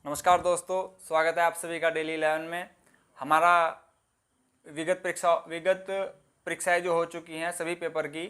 नमस्कार दोस्तों, स्वागत है आप सभी का डेली 11 में। हमारा विगत परीक्षाएं जो हो चुकी हैं सभी पेपर की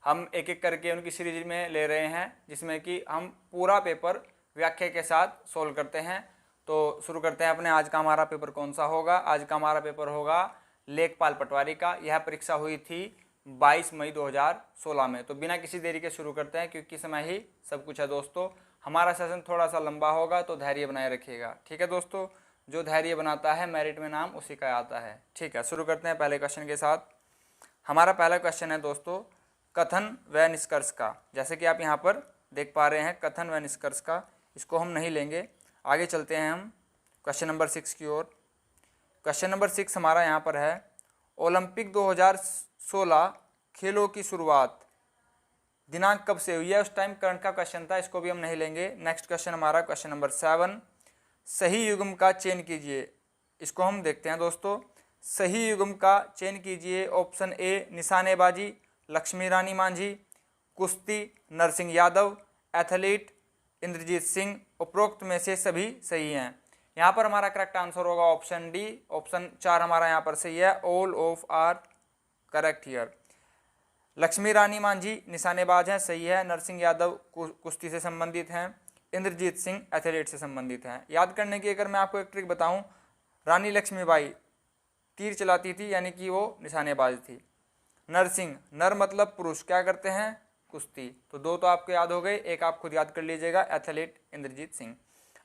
हम एक एक करके उनकी सीरीज में ले रहे हैं, जिसमें कि हम पूरा पेपर व्याख्या के साथ सोल्व करते हैं। तो शुरू करते हैं अपने आज का हमारा पेपर कौन सा होगा। आज का हमारा पेपर होगा लेखपाल पटवारी का। यह परीक्षा हुई थी 22 मई 2016 में। तो बिना किसी देरी के शुरू करते हैं, क्योंकि समय ही सब कुछ है दोस्तों। हमारा सेशन थोड़ा सा लंबा होगा तो धैर्य बनाए रखिएगा, ठीक है दोस्तों। जो धैर्य बनाता है मेरिट में नाम उसी का आता है, ठीक है। शुरू करते हैं पहले क्वेश्चन के साथ। हमारा पहला क्वेश्चन है दोस्तों कथन व निष्कर्ष का। जैसे कि आप यहाँ पर देख पा रहे हैं कथन व निष्कर्ष का, इसको हम नहीं लेंगे। आगे चलते हैं हम क्वेश्चन नंबर 6 की ओर। क्वेश्चन नंबर 6 हमारा यहाँ पर है ओलंपिक 2016 खेलों की शुरुआत दिनांक कब से हुई है। उस टाइम करंट का क्वेश्चन था, इसको भी हम नहीं लेंगे। नेक्स्ट क्वेश्चन हमारा क्वेश्चन नंबर 7, सही युग्म का चयन कीजिए। इसको हम देखते हैं दोस्तों। सही युग्म का चयन कीजिए। ऑप्शन ए निशानेबाजी लक्ष्मी रानी मांझी, कुश्ती नरसिंह यादव, एथलीट इंद्रजीत सिंह। उपरोक्त में से सभी सही हैं। यहाँ पर हमारा करेक्ट आंसर होगा ऑप्शन डी। ऑप्शन 4 हमारा यहाँ पर सही है। All of are correct here. Lakshmi Rani Manjhi निशानेबाज हैं, सही है। नरसिंह यादव कुश्ती से संबंधित हैं। इंद्रजीत सिंह एथलीट से संबंधित हैं। याद करने की अगर मैं आपको एक ट्रिक बताऊं, रानी लक्ष्मीबाई तीर चलाती थी, यानी कि वो निशानेबाज थी। नरसिंह नर मतलब पुरुष, क्या करते हैं, कुश्ती। तो 2 तो आपको याद हो गए, एक आप खुद याद कर लीजिएगा, एथलीट इंद्रजीत सिंह।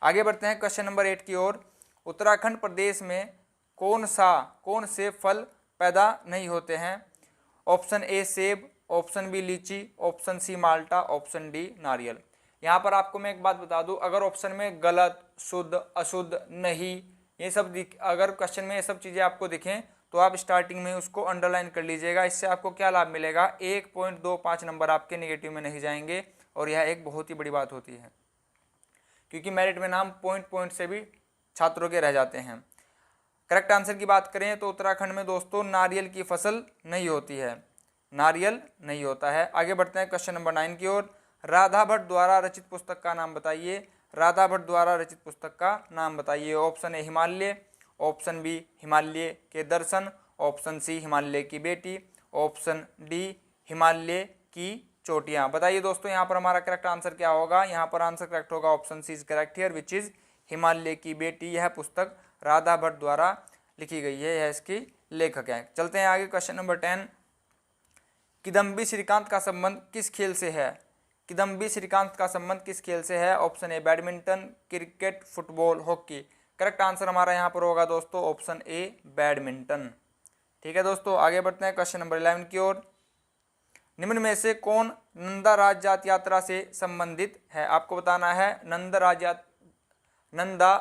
आगे बढ़ते हैं क्वेश्चन नंबर 8 की ओर। उत्तराखंड प्रदेश में कौन से फल पैदा नहीं होते हैं। ऑप्शन ए सेब, ऑप्शन बी लीची, ऑप्शन सी माल्टा, ऑप्शन डी नारियल। यहाँ पर आपको मैं एक बात बता दूं, अगर ऑप्शन में गलत, शुद्ध, अशुद्ध, नहीं, ये सब अगर क्वेश्चन में ये सब चीज़ें आपको दिखें तो आप स्टार्टिंग में उसको अंडरलाइन कर लीजिएगा। इससे आपको क्या लाभ मिलेगा, 1.25 नंबर आपके नेगेटिव में नहीं जाएंगे, और यह एक बहुत ही बड़ी बात होती है, क्योंकि मेरिट में नाम पॉइंट से भी छात्रों के रह जाते हैं। करेक्ट आंसर की बात करें तो उत्तराखंड में दोस्तों नारियल की फसल नहीं होती है, नारियल नहीं होता है। आगे बढ़ते हैं क्वेश्चन नंबर 9 की ओर। राधा भट्ट द्वारा रचित पुस्तक का नाम बताइए। राधा भट्ट द्वारा रचित पुस्तक का नाम बताइए। Option A Himalaya, option B Himalaya के दर्शन, ऑप्शन सी हिमालय की बेटी, ऑप्शन डी हिमालय की चोटियां। बताइए दोस्तों यहाँ पर हमारा करेक्ट आंसर क्या होगा। यहाँ पर आंसर करेक्ट होगा option C is correct here, which is Himalaya की बेटी। यह पुस्तक राधा भट्ट द्वारा लिखी गई है, यह इसकी लेखक है। चलते हैं आगे क्वेश्चन नंबर 10। किदम्बी श्रीकांत का संबंध किस खेल से है। किदम्बी श्रीकांत का संबंध किस खेल से है। Option A badminton, cricket, football, hockey. Correct answer हमारा यहाँ पर होगा दोस्तों ऑप्शन ए बैडमिंटन। ठीक है दोस्तों, आगे बढ़ते हैं क्वेश्चन नंबर 11 की ओर। निम्न में से कौन नंदा राजजात यात्रा से संबंधित है। आपको बताना है नंदा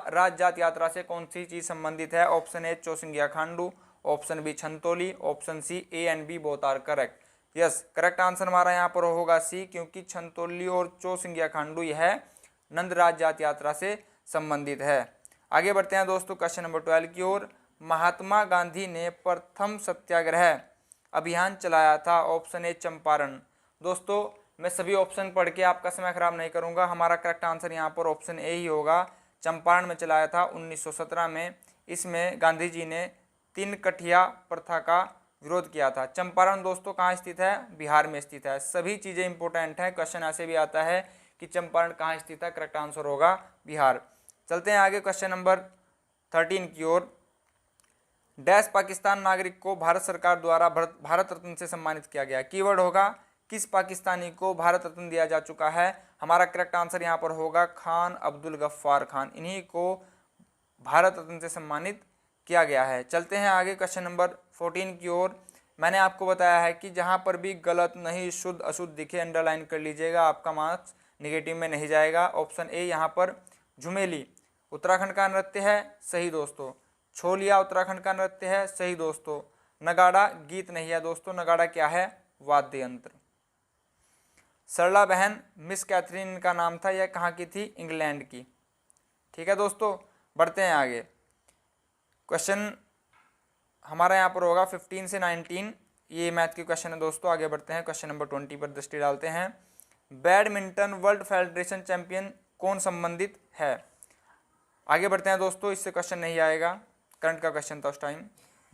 राजजात यात्रा से कौन सी चीज संबंधित है। ऑप्शन ए चौसिंगिया खांडू, ऑप्शन बी छंतोली, option C A and B both are correct. Yes, correct answer हमारा यहाँ पर होगा सी, क्योंकि छंतोली और चौसिंगिया खांडू यह नंद राजजात यात्रा से संबंधित है। आगे बढ़ते हैं दोस्तों क्वेश्चन नंबर 12 की ओर। महात्मा गांधी ने प्रथम सत्याग्रह अभियान चलाया था। Option A Champaran. दोस्तों मैं सभी ऑप्शन पढ़ के आपका समय खराब नहीं करूंगा, हमारा करेक्ट आंसर यहाँ पर ऑप्शन ए ही होगा। चंपारण में चलाया था 1917 में। इसमें गांधी जी ने 3 कठिया प्रथा का विरोध किया था। चंपारण दोस्तों कहाँ स्थित है, बिहार में स्थित है। सभी चीज़ें इंपॉर्टेंट हैं, क्वेश्चन ऐसे भी आता है कि चंपारण कहाँ स्थित है, करेक्ट आंसर होगा बिहार। चलते हैं आगे क्वेश्चन नंबर 13 की ओर। डैश पाकिस्तान नागरिक को भारत सरकार द्वारा भारत रत्न से सम्मानित किया गया। कीवर्ड होगा किस पाकिस्तानी को भारत रत्न दिया जा चुका है। हमारा करेक्ट आंसर यहाँ पर होगा खान अब्दुल गफ्फार खान, इन्हीं को भारत रत्न से सम्मानित किया गया है। चलते हैं आगे क्वेश्चन नंबर 14 की ओर। मैंने आपको बताया है कि जहाँ पर भी गलत, नहीं, शुद्ध, अशुद्ध दिखे अंडरलाइन कर लीजिएगा, आपका मार्क्स निगेटिव में नहीं जाएगा। ऑप्शन ए यहाँ पर झुमेली उत्तराखंड का नृत्य है, सही दोस्तों। छोलिया उत्तराखंड का नृत्य है, सही दोस्तों। नगाड़ा गीत नहीं है दोस्तों, नगाड़ा क्या है, वाद्य यंत्र। सरला बहन मिस कैथरीन का नाम था, यह कहाँ की थी, इंग्लैंड की। ठीक है दोस्तों, बढ़ते हैं आगे। क्वेश्चन हमारा यहाँ पर होगा 15 से 19, ये मैथ के क्वेश्चन है दोस्तों। आगे बढ़ते हैं क्वेश्चन नंबर 20 पर दृष्टि डालते हैं। बैडमिंटन वर्ल्ड फेडरेशन चैंपियन कौन संबंधित है। आगे बढ़ते हैं दोस्तों, इससे क्वेश्चन नहीं आएगा, करंट का क्वेश्चन था उस टाइम,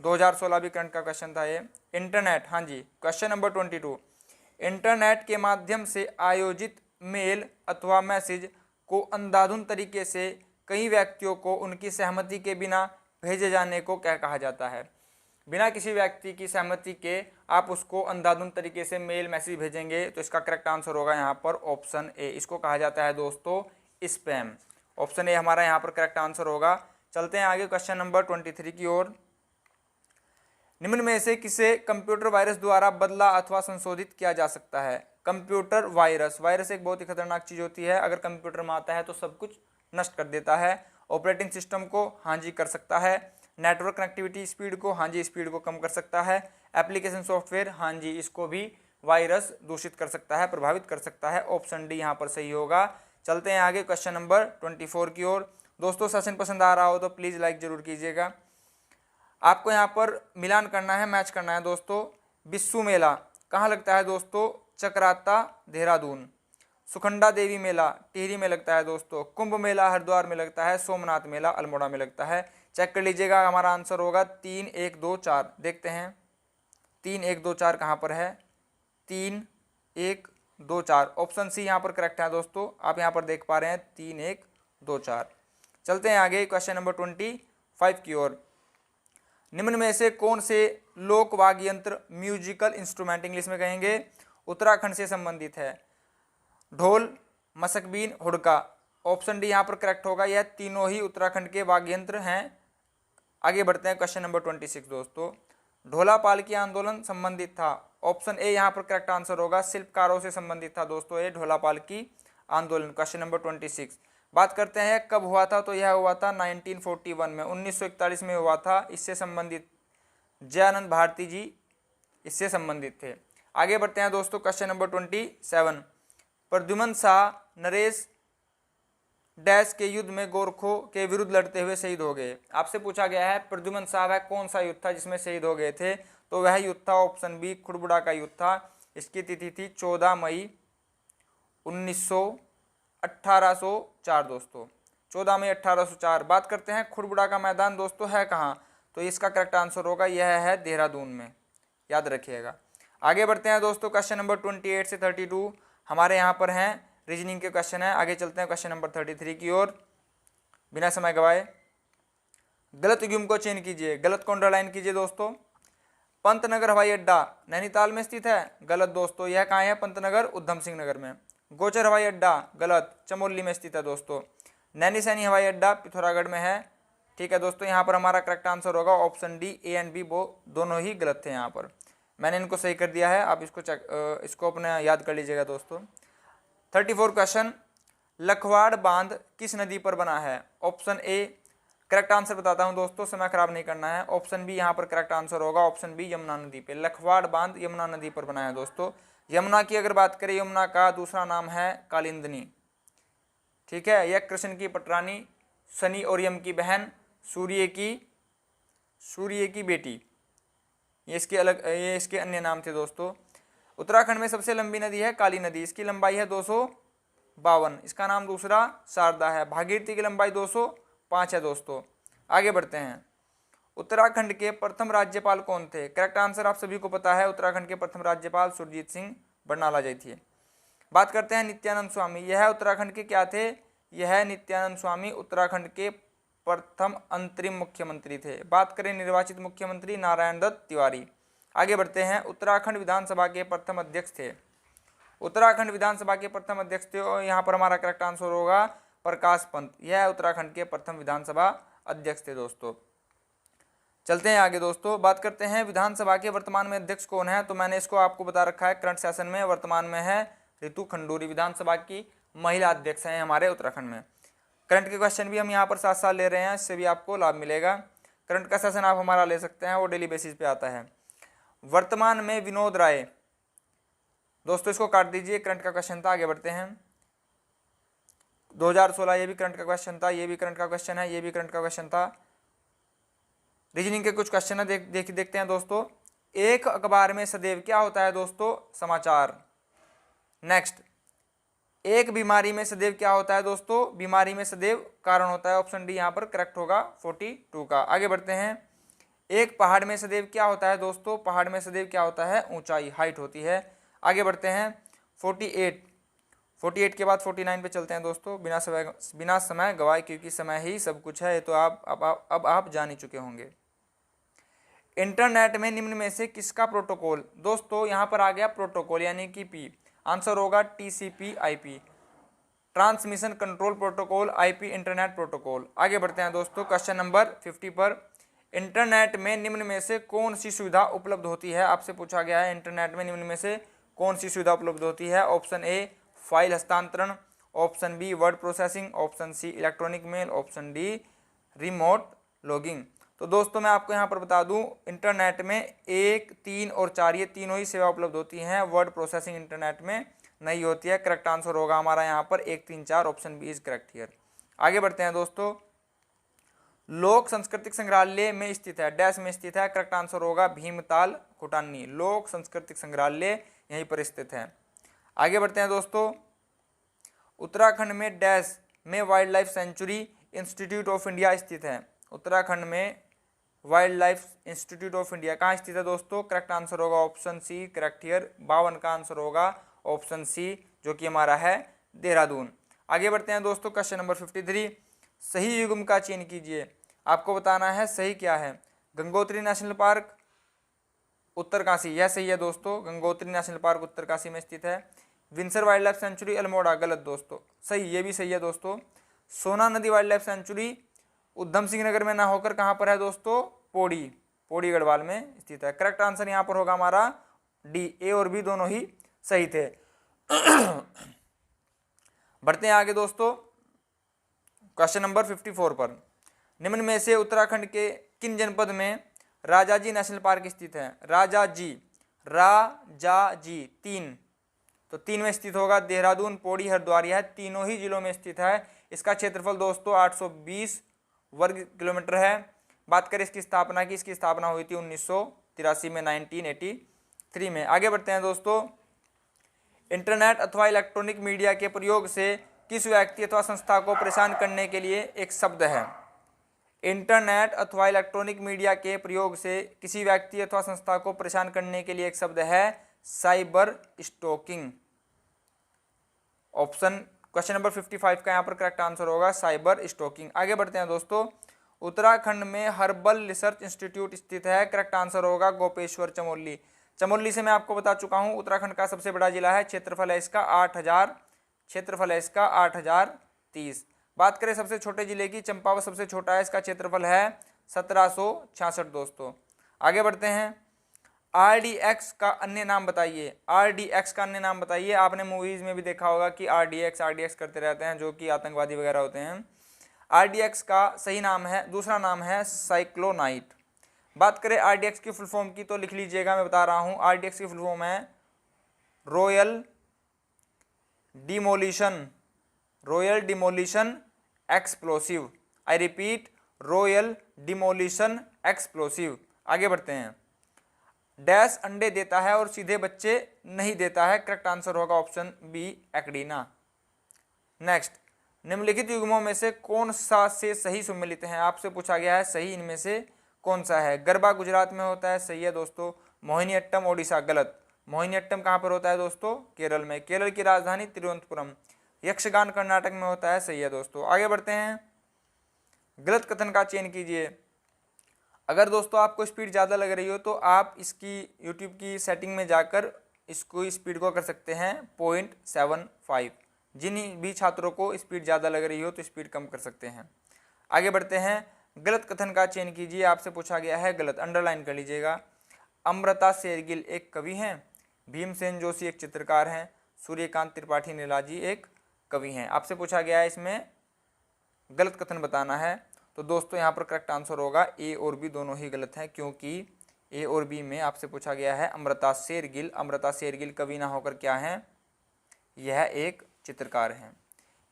2016 भी करंट का क्वेश्चन था ये। इंटरनेट, हाँ जी, क्वेश्चन नंबर 22, इंटरनेट के माध्यम से आयोजित मेल अथवा मैसेज को अंधाधुंध तरीके से कई व्यक्तियों को उनकी सहमति के बिना भेजे जाने को क्या कहा जाता है? बिना किसी व्यक्ति की सहमति के आप उसको अंधाधुंध तरीके से मेल मैसेज भेजेंगे तो इसका करेक्ट आंसर होगा यहाँ पर ऑप्शन ए। इसको कहा जाता है दोस्तों स्पैम। ऑप्शन ए हमारा यहाँ पर करेक्ट आंसर होगा। चलते हैं आगे क्वेश्चन नंबर 23 की ओर। निम्न में से किसे कंप्यूटर वायरस द्वारा बदला अथवा संशोधित किया जा सकता है? कंप्यूटर वायरस, वायरस एक बहुत ही खतरनाक चीज होती है, अगर कंप्यूटर में आता है तो सब कुछ नष्ट कर देता है। ऑपरेटिंग सिस्टम को, हाँ जी, कर सकता है। नेटवर्क कनेक्टिविटी स्पीड को, हाँ जी, स्पीड को कम कर सकता है। एप्लीकेशन सॉफ्टवेयर, हाँ जी, इसको भी वायरस दूषित कर सकता है, प्रभावित कर सकता है। ऑप्शन डी यहाँ पर सही होगा। चलते हैं आगे क्वेश्चन नंबर 24 की ओर। दोस्तों सेशन पसंद आ रहा हो तो प्लीज़ लाइक जरूर कीजिएगा। आपको यहाँ पर मिलान करना है, मैच करना है दोस्तों। बिस्सू मेला कहाँ लगता है दोस्तों? चक्राता, देहरादून। सुखंडा देवी मेला टिहरी में लगता है दोस्तों। कुंभ मेला हरिद्वार में लगता है। सोमनाथ मेला अल्मोड़ा में लगता है। चेक कर लीजिएगा, हमारा आंसर होगा 3, 1, 2, 4। देखते हैं 3, 1, 2, 4 कहाँ पर है? 3, 1, 2, 4। ऑप्शन सी यहाँ पर करेक्ट है दोस्तों, आप यहाँ पर देख पा रहे हैं 3, 1, 2, 4। चलते हैं आगे क्वेश्चन नंबर 25 की ओर। निम्न में से कौन से लोक वाद्य यंत्र, म्यूजिकल इंस्ट्रूमेंट इंग्लिश में कहेंगे, उत्तराखंड से संबंधित है? ढोल, मसकबीन, हुड़का। ऑप्शन डी यहाँ पर करेक्ट होगा। यह तीनों ही उत्तराखंड के वाद्य यंत्र हैं। आगे बढ़ते हैं क्वेश्चन नंबर 26 दोस्तों। ढोला पालकी आंदोलन संबंधित था? ऑप्शन ए यहाँ पर करेक्ट आंसर होगा। शिल्पकारों से संबंधित था दोस्तों ये ढोला पालकी आंदोलन। Question number 26। बात करते हैं कब हुआ था, तो यह हुआ था 1941 में, 1941 में हुआ था। इससे संबंधित जयानंद भारती जी इससे संबंधित थे। आगे बढ़ते हैं दोस्तों question number 27। Pradyuman Shah Naresh dash के युद्ध में गोरखों के विरुद्ध लड़ते हुए शहीद हो गए। आपसे पूछा गया है प्रद्युमन शाह वह कौन सा युद्ध था जिसमें शहीद हो गए थे, तो वह युद्ध था ऑप्शन बी खुड़बुड़ा का युद्ध था। इसकी तिथि थी 14 मई 1804 दोस्तों, 14 मई 1804। बात करते हैं खुड़बुड़ा का मैदान दोस्तों है कहाँ, तो इसका करेक्ट आंसर होगा यह है देहरादून में, याद रखिएगा। आगे बढ़ते हैं दोस्तों क्वेश्चन नंबर 28 से 32 हमारे यहाँ पर हैं रीजनिंग के क्वेश्चन है। आगे चलते हैं क्वेश्चन नंबर 33 की ओर बिना समय गवाए। गलत युग्म को चयन कीजिए, गलत को अंडरलाइन कीजिए दोस्तों। पंतनगर हवाई अड्डा नैनीताल में स्थित है, गलत दोस्तों, यह कहाँ है? पंतनगर उधम सिंह नगर में। गोचर हवाई अड्डा गलत, चमोली में स्थित है दोस्तों। नैनीसैनी हवाई अड्डा पिथौरागढ़ में है, ठीक है दोस्तों। यहाँ पर हमारा करेक्ट आंसर होगा option D, A and B वो दोनों ही गलत थे। यहाँ पर मैंने इनको सही कर दिया है, आप इसको अपने याद कर लीजिएगा दोस्तों। 34 क्वेश्चन, लखवाड़ बांध किस नदी पर बना है? ऑप्शन ए करेक्ट आंसर बताता हूं दोस्तों, समय खराब नहीं करना है। ऑप्शन बी यहाँ पर करेक्ट आंसर होगा, ऑप्शन बी यमुना नदी पे। लखवाड़ बांध यमुना नदी पर बना है दोस्तों। यमुना की अगर बात करें, यमुना का दूसरा नाम है कालिंदनी, ठीक है। यह कृष्ण की पटरानी, शनि और यम की बहन, सूर्य की बेटी, ये इसके अन्य नाम थे दोस्तों। उत्तराखंड में सबसे लंबी नदी है काली नदी, इसकी लंबाई है 252, इसका नाम दूसरा शारदा है। भागीरथी की लंबाई 205 है दोस्तों। आगे बढ़ते हैं, उत्तराखंड के प्रथम राज्यपाल कौन थे? करेक्ट आंसर आप सभी को पता है, उत्तराखंड के प्रथम राज्यपाल सुरजीत सिंह बरनाला जी थे। बात करते हैं नित्यानंद स्वामी, यह उत्तराखंड के क्या थे? यह नित्यानंद स्वामी उत्तराखंड के प्रथम अंतरिम मुख्यमंत्री थे। बात करें निर्वाचित मुख्यमंत्री, नारायण दत्त तिवारी। आगे बढ़ते हैं, उत्तराखंड विधानसभा के प्रथम अध्यक्ष थे। उत्तराखंड विधानसभा के प्रथम अध्यक्ष थे और यहाँ पर हमारा करेक्ट आंसर होगा प्रकाश पंत, यह उत्तराखंड के प्रथम विधानसभा अध्यक्ष थे दोस्तों। चलते हैं आगे दोस्तों, बात करते हैं विधानसभा के वर्तमान में अध्यक्ष कौन है, तो मैंने इसको आपको बता रखा है करंट सेशन में। वर्तमान में है रितु खंडूरी, विधानसभा की महिला अध्यक्ष हैं हमारे उत्तराखंड में। करंट के क्वेश्चन भी हम यहाँ पर साथ साथ ले रहे हैं, इससे भी आपको लाभ मिलेगा। करंट का सेशन आप हमारा ले सकते हैं, वो डेली बेसिस पे आता है। वर्तमान में विनोद राय दोस्तों, इसको काट दीजिए, करंट का क्वेश्चन था। आगे बढ़ते हैं, 2016 ये भी करंट का क्वेश्चन था, ये भी करंट का क्वेश्चन है, ये भी करंट का क्वेश्चन था। रीजनिंग के कुछ क्वेश्चन है, देखते हैं दोस्तों। एक अखबार में सदैव क्या होता है दोस्तों? समाचार। नेक्स्ट, एक बीमारी में सदैव क्या होता है दोस्तों, बीमारी में सदैव कारण होता है। ऑप्शन डी यहाँ पर करेक्ट होगा 42 का। आगे बढ़ते हैं। एक पहाड़ में सदैव क्या होता है दोस्तों, पहाड़ में सदैव क्या होता है, ऊंचाई, हाइट होती है। आगे बढ़ते हैं। 48 के बाद 49 पे चलते हैं दोस्तों। बिना समय गवाए, क्योंकि समय ही सब कुछ है, ये तो अब आप जान ही चुके होंगे। इंटरनेट में निम्न में से किसका प्रोटोकॉल, दोस्तों यहाँ पर आ गया प्रोटोकॉल यानी कि पी, आंसर होगा TCP IP, transmission control protocol, IP internet protocol. आगे बढ़ते हैं दोस्तों क्वेश्चन नंबर 50 पर। इंटरनेट में निम्न में से कौन सी सुविधा उपलब्ध होती है, आपसे पूछा गया है इंटरनेट में निम्न में से कौन सी सुविधा उपलब्ध होती है। ऑप्शन ए फाइल हस्तांतरण, option B word processing, option C electronic mail, option D remote logging. तो दोस्तों मैं आपको यहाँ पर बता दूं, इंटरनेट में 1, 3 और 4 ये तीनों ही सेवा उपलब्ध होती हैं। वर्ड प्रोसेसिंग इंटरनेट में नहीं होती है। करेक्ट आंसर होगा हमारा यहाँ पर 1, 3, 4, option B is correct here. आगे बढ़ते हैं दोस्तों। लोक सांस्कृतिक संग्रहालय में स्थित है, डैश में स्थित है। करेक्ट आंसर होगा भीमताल खुटानी, लोक सांस्कृतिक संग्रहालय यहीं पर स्थित है। आगे बढ़ते हैं दोस्तों। उत्तराखंड में डैश में wild life sanctuary institute of India स्थित है। उत्तराखंड में wild life institute of India कहाँ स्थित है दोस्तों। करेक्ट आंसर होगा ऑप्शन सी करेक्ट हियर। 52 का आंसर होगा ऑप्शन सी जो कि हमारा है देहरादून। आगे बढ़ते हैं दोस्तों क्वेश्चन नंबर 53। सही युग्म का चयन कीजिए, आपको बताना है सही क्या है। गंगोत्री नेशनल पार्क उत्तरकाशी, यह सही है दोस्तों। गंगोत्री नेशनल पार्क उत्तरकाशी में स्थित है। Windsor wild life sanctuary Almora, गलत दोस्तों, सही, ये भी सही है दोस्तों। सोना नदी wild life sanctuary Udham Singh Nagar में ना होकर कहाँ पर है दोस्तों, पौड़ी गढ़वाल में स्थित है। करेक्ट आंसर यहाँ पर होगा हमारा डी, ए और बी दोनों ही सही थे। बढ़ते हैं आगे दोस्तों क्वेश्चन नंबर 54 पर। निम्न में से उत्तराखंड के किन जनपद में राजाजी नेशनल पार्क स्थित है। राजाजी 3, तो 3 में स्थित होगा। देहरादून, पौड़ी, हरिद्वार, यह तीनों ही जिलों में स्थित है। इसका क्षेत्रफल दोस्तों 820 वर्ग किलोमीटर है। बात करें इसकी स्थापना की, इसकी स्थापना हुई थी 1983 में, 1983 में। आगे बढ़ते हैं दोस्तों। इंटरनेट अथवा इलेक्ट्रॉनिक मीडिया के प्रयोग से किस व्यक्ति अथवा संस्था को परेशान करने के लिए एक शब्द है। इंटरनेट अथवा इलेक्ट्रॉनिक मीडिया के प्रयोग से किसी व्यक्ति अथवा संस्था को परेशान करने के लिए एक शब्द है cyber stalking. Option question number 55 का यहाँ पर करेक्ट आंसर होगा साइबर स्टॉकिंग। आगे बढ़ते हैं दोस्तों। उत्तराखंड में हर्बल रिसर्च इंस्टीट्यूट स्थित है। करेक्ट आंसर होगा गोपेश्वर चमोली। चमोली से मैं आपको बता चुका हूँ उत्तराखंड का सबसे बड़ा जिला है। क्षेत्रफल है इसका 8030। बात करें सबसे छोटे जिले की, चंपावत सबसे छोटा है, इसका क्षेत्रफल है 1766 दोस्तों। आगे बढ़ते हैं। RDX का अन्य नाम बताइए। RDX का अन्य नाम बताइए। आपने मूवीज में भी देखा होगा कि RDX करते रहते हैं, जो कि आतंकवादी वगैरह होते हैं। RDX का सही नाम है, दूसरा नाम है साइक्लोनाइट। बात करें RDX की फुल फॉर्म की तो लिख लीजिएगा, मैं बता रहा हूँ। RDX की फुल फॉर्म है royal demolition explosive. I repeat, royal demolition explosive. आगे बढ़ते हैं। डैश अंडे देता है और सीधे बच्चे नहीं देता है। करेक्ट आंसर होगा ऑप्शन बी एक्डीना। नेक्स्ट, निम्नलिखित युग्मों में से कौन सा से सही सम्मिलित हैं, आपसे पूछा गया है सही इनमें से कौन सा है। गरबा गुजरात में होता है, सही है दोस्तों। मोहिनीअट्टम ओडिशा, गलत। मोहिनीअट्टम कहाँ पर होता है दोस्तों, केरल में। केरल की राजधानी तिरुवनंतपुरम। यक्षगान कर्नाटक में होता है, सही है दोस्तों। आगे बढ़ते हैं। गलत कथन का चयन कीजिए। अगर दोस्तों आपको स्पीड ज़्यादा लग रही हो तो आप इसकी यूट्यूब की सेटिंग में जाकर इसको स्पीड को कर सकते हैं 0.75। जिन भी छात्रों को स्पीड ज़्यादा लग रही हो तो स्पीड कम कर सकते हैं। आगे बढ़ते हैं। गलत कथन का चयन कीजिए, आपसे पूछा गया है गलत, अंडरलाइन कर लीजिएगा। अमृता शेरगिल एक कवि हैं। भीमसेन जोशी एक चित्रकार हैं। सूर्यकांत त्रिपाठी नीलाजी एक कवि हैं। आपसे पूछा गया है इसमें गलत कथन बताना है। तो दोस्तों यहाँ पर करेक्ट आंसर होगा ए और बी दोनों ही गलत हैं, क्योंकि ए और बी में आपसे पूछा गया है अमृता शेरगिल। अमृता शेरगिल कवि ना होकर क्या हैं, यह एक चित्रकार हैं।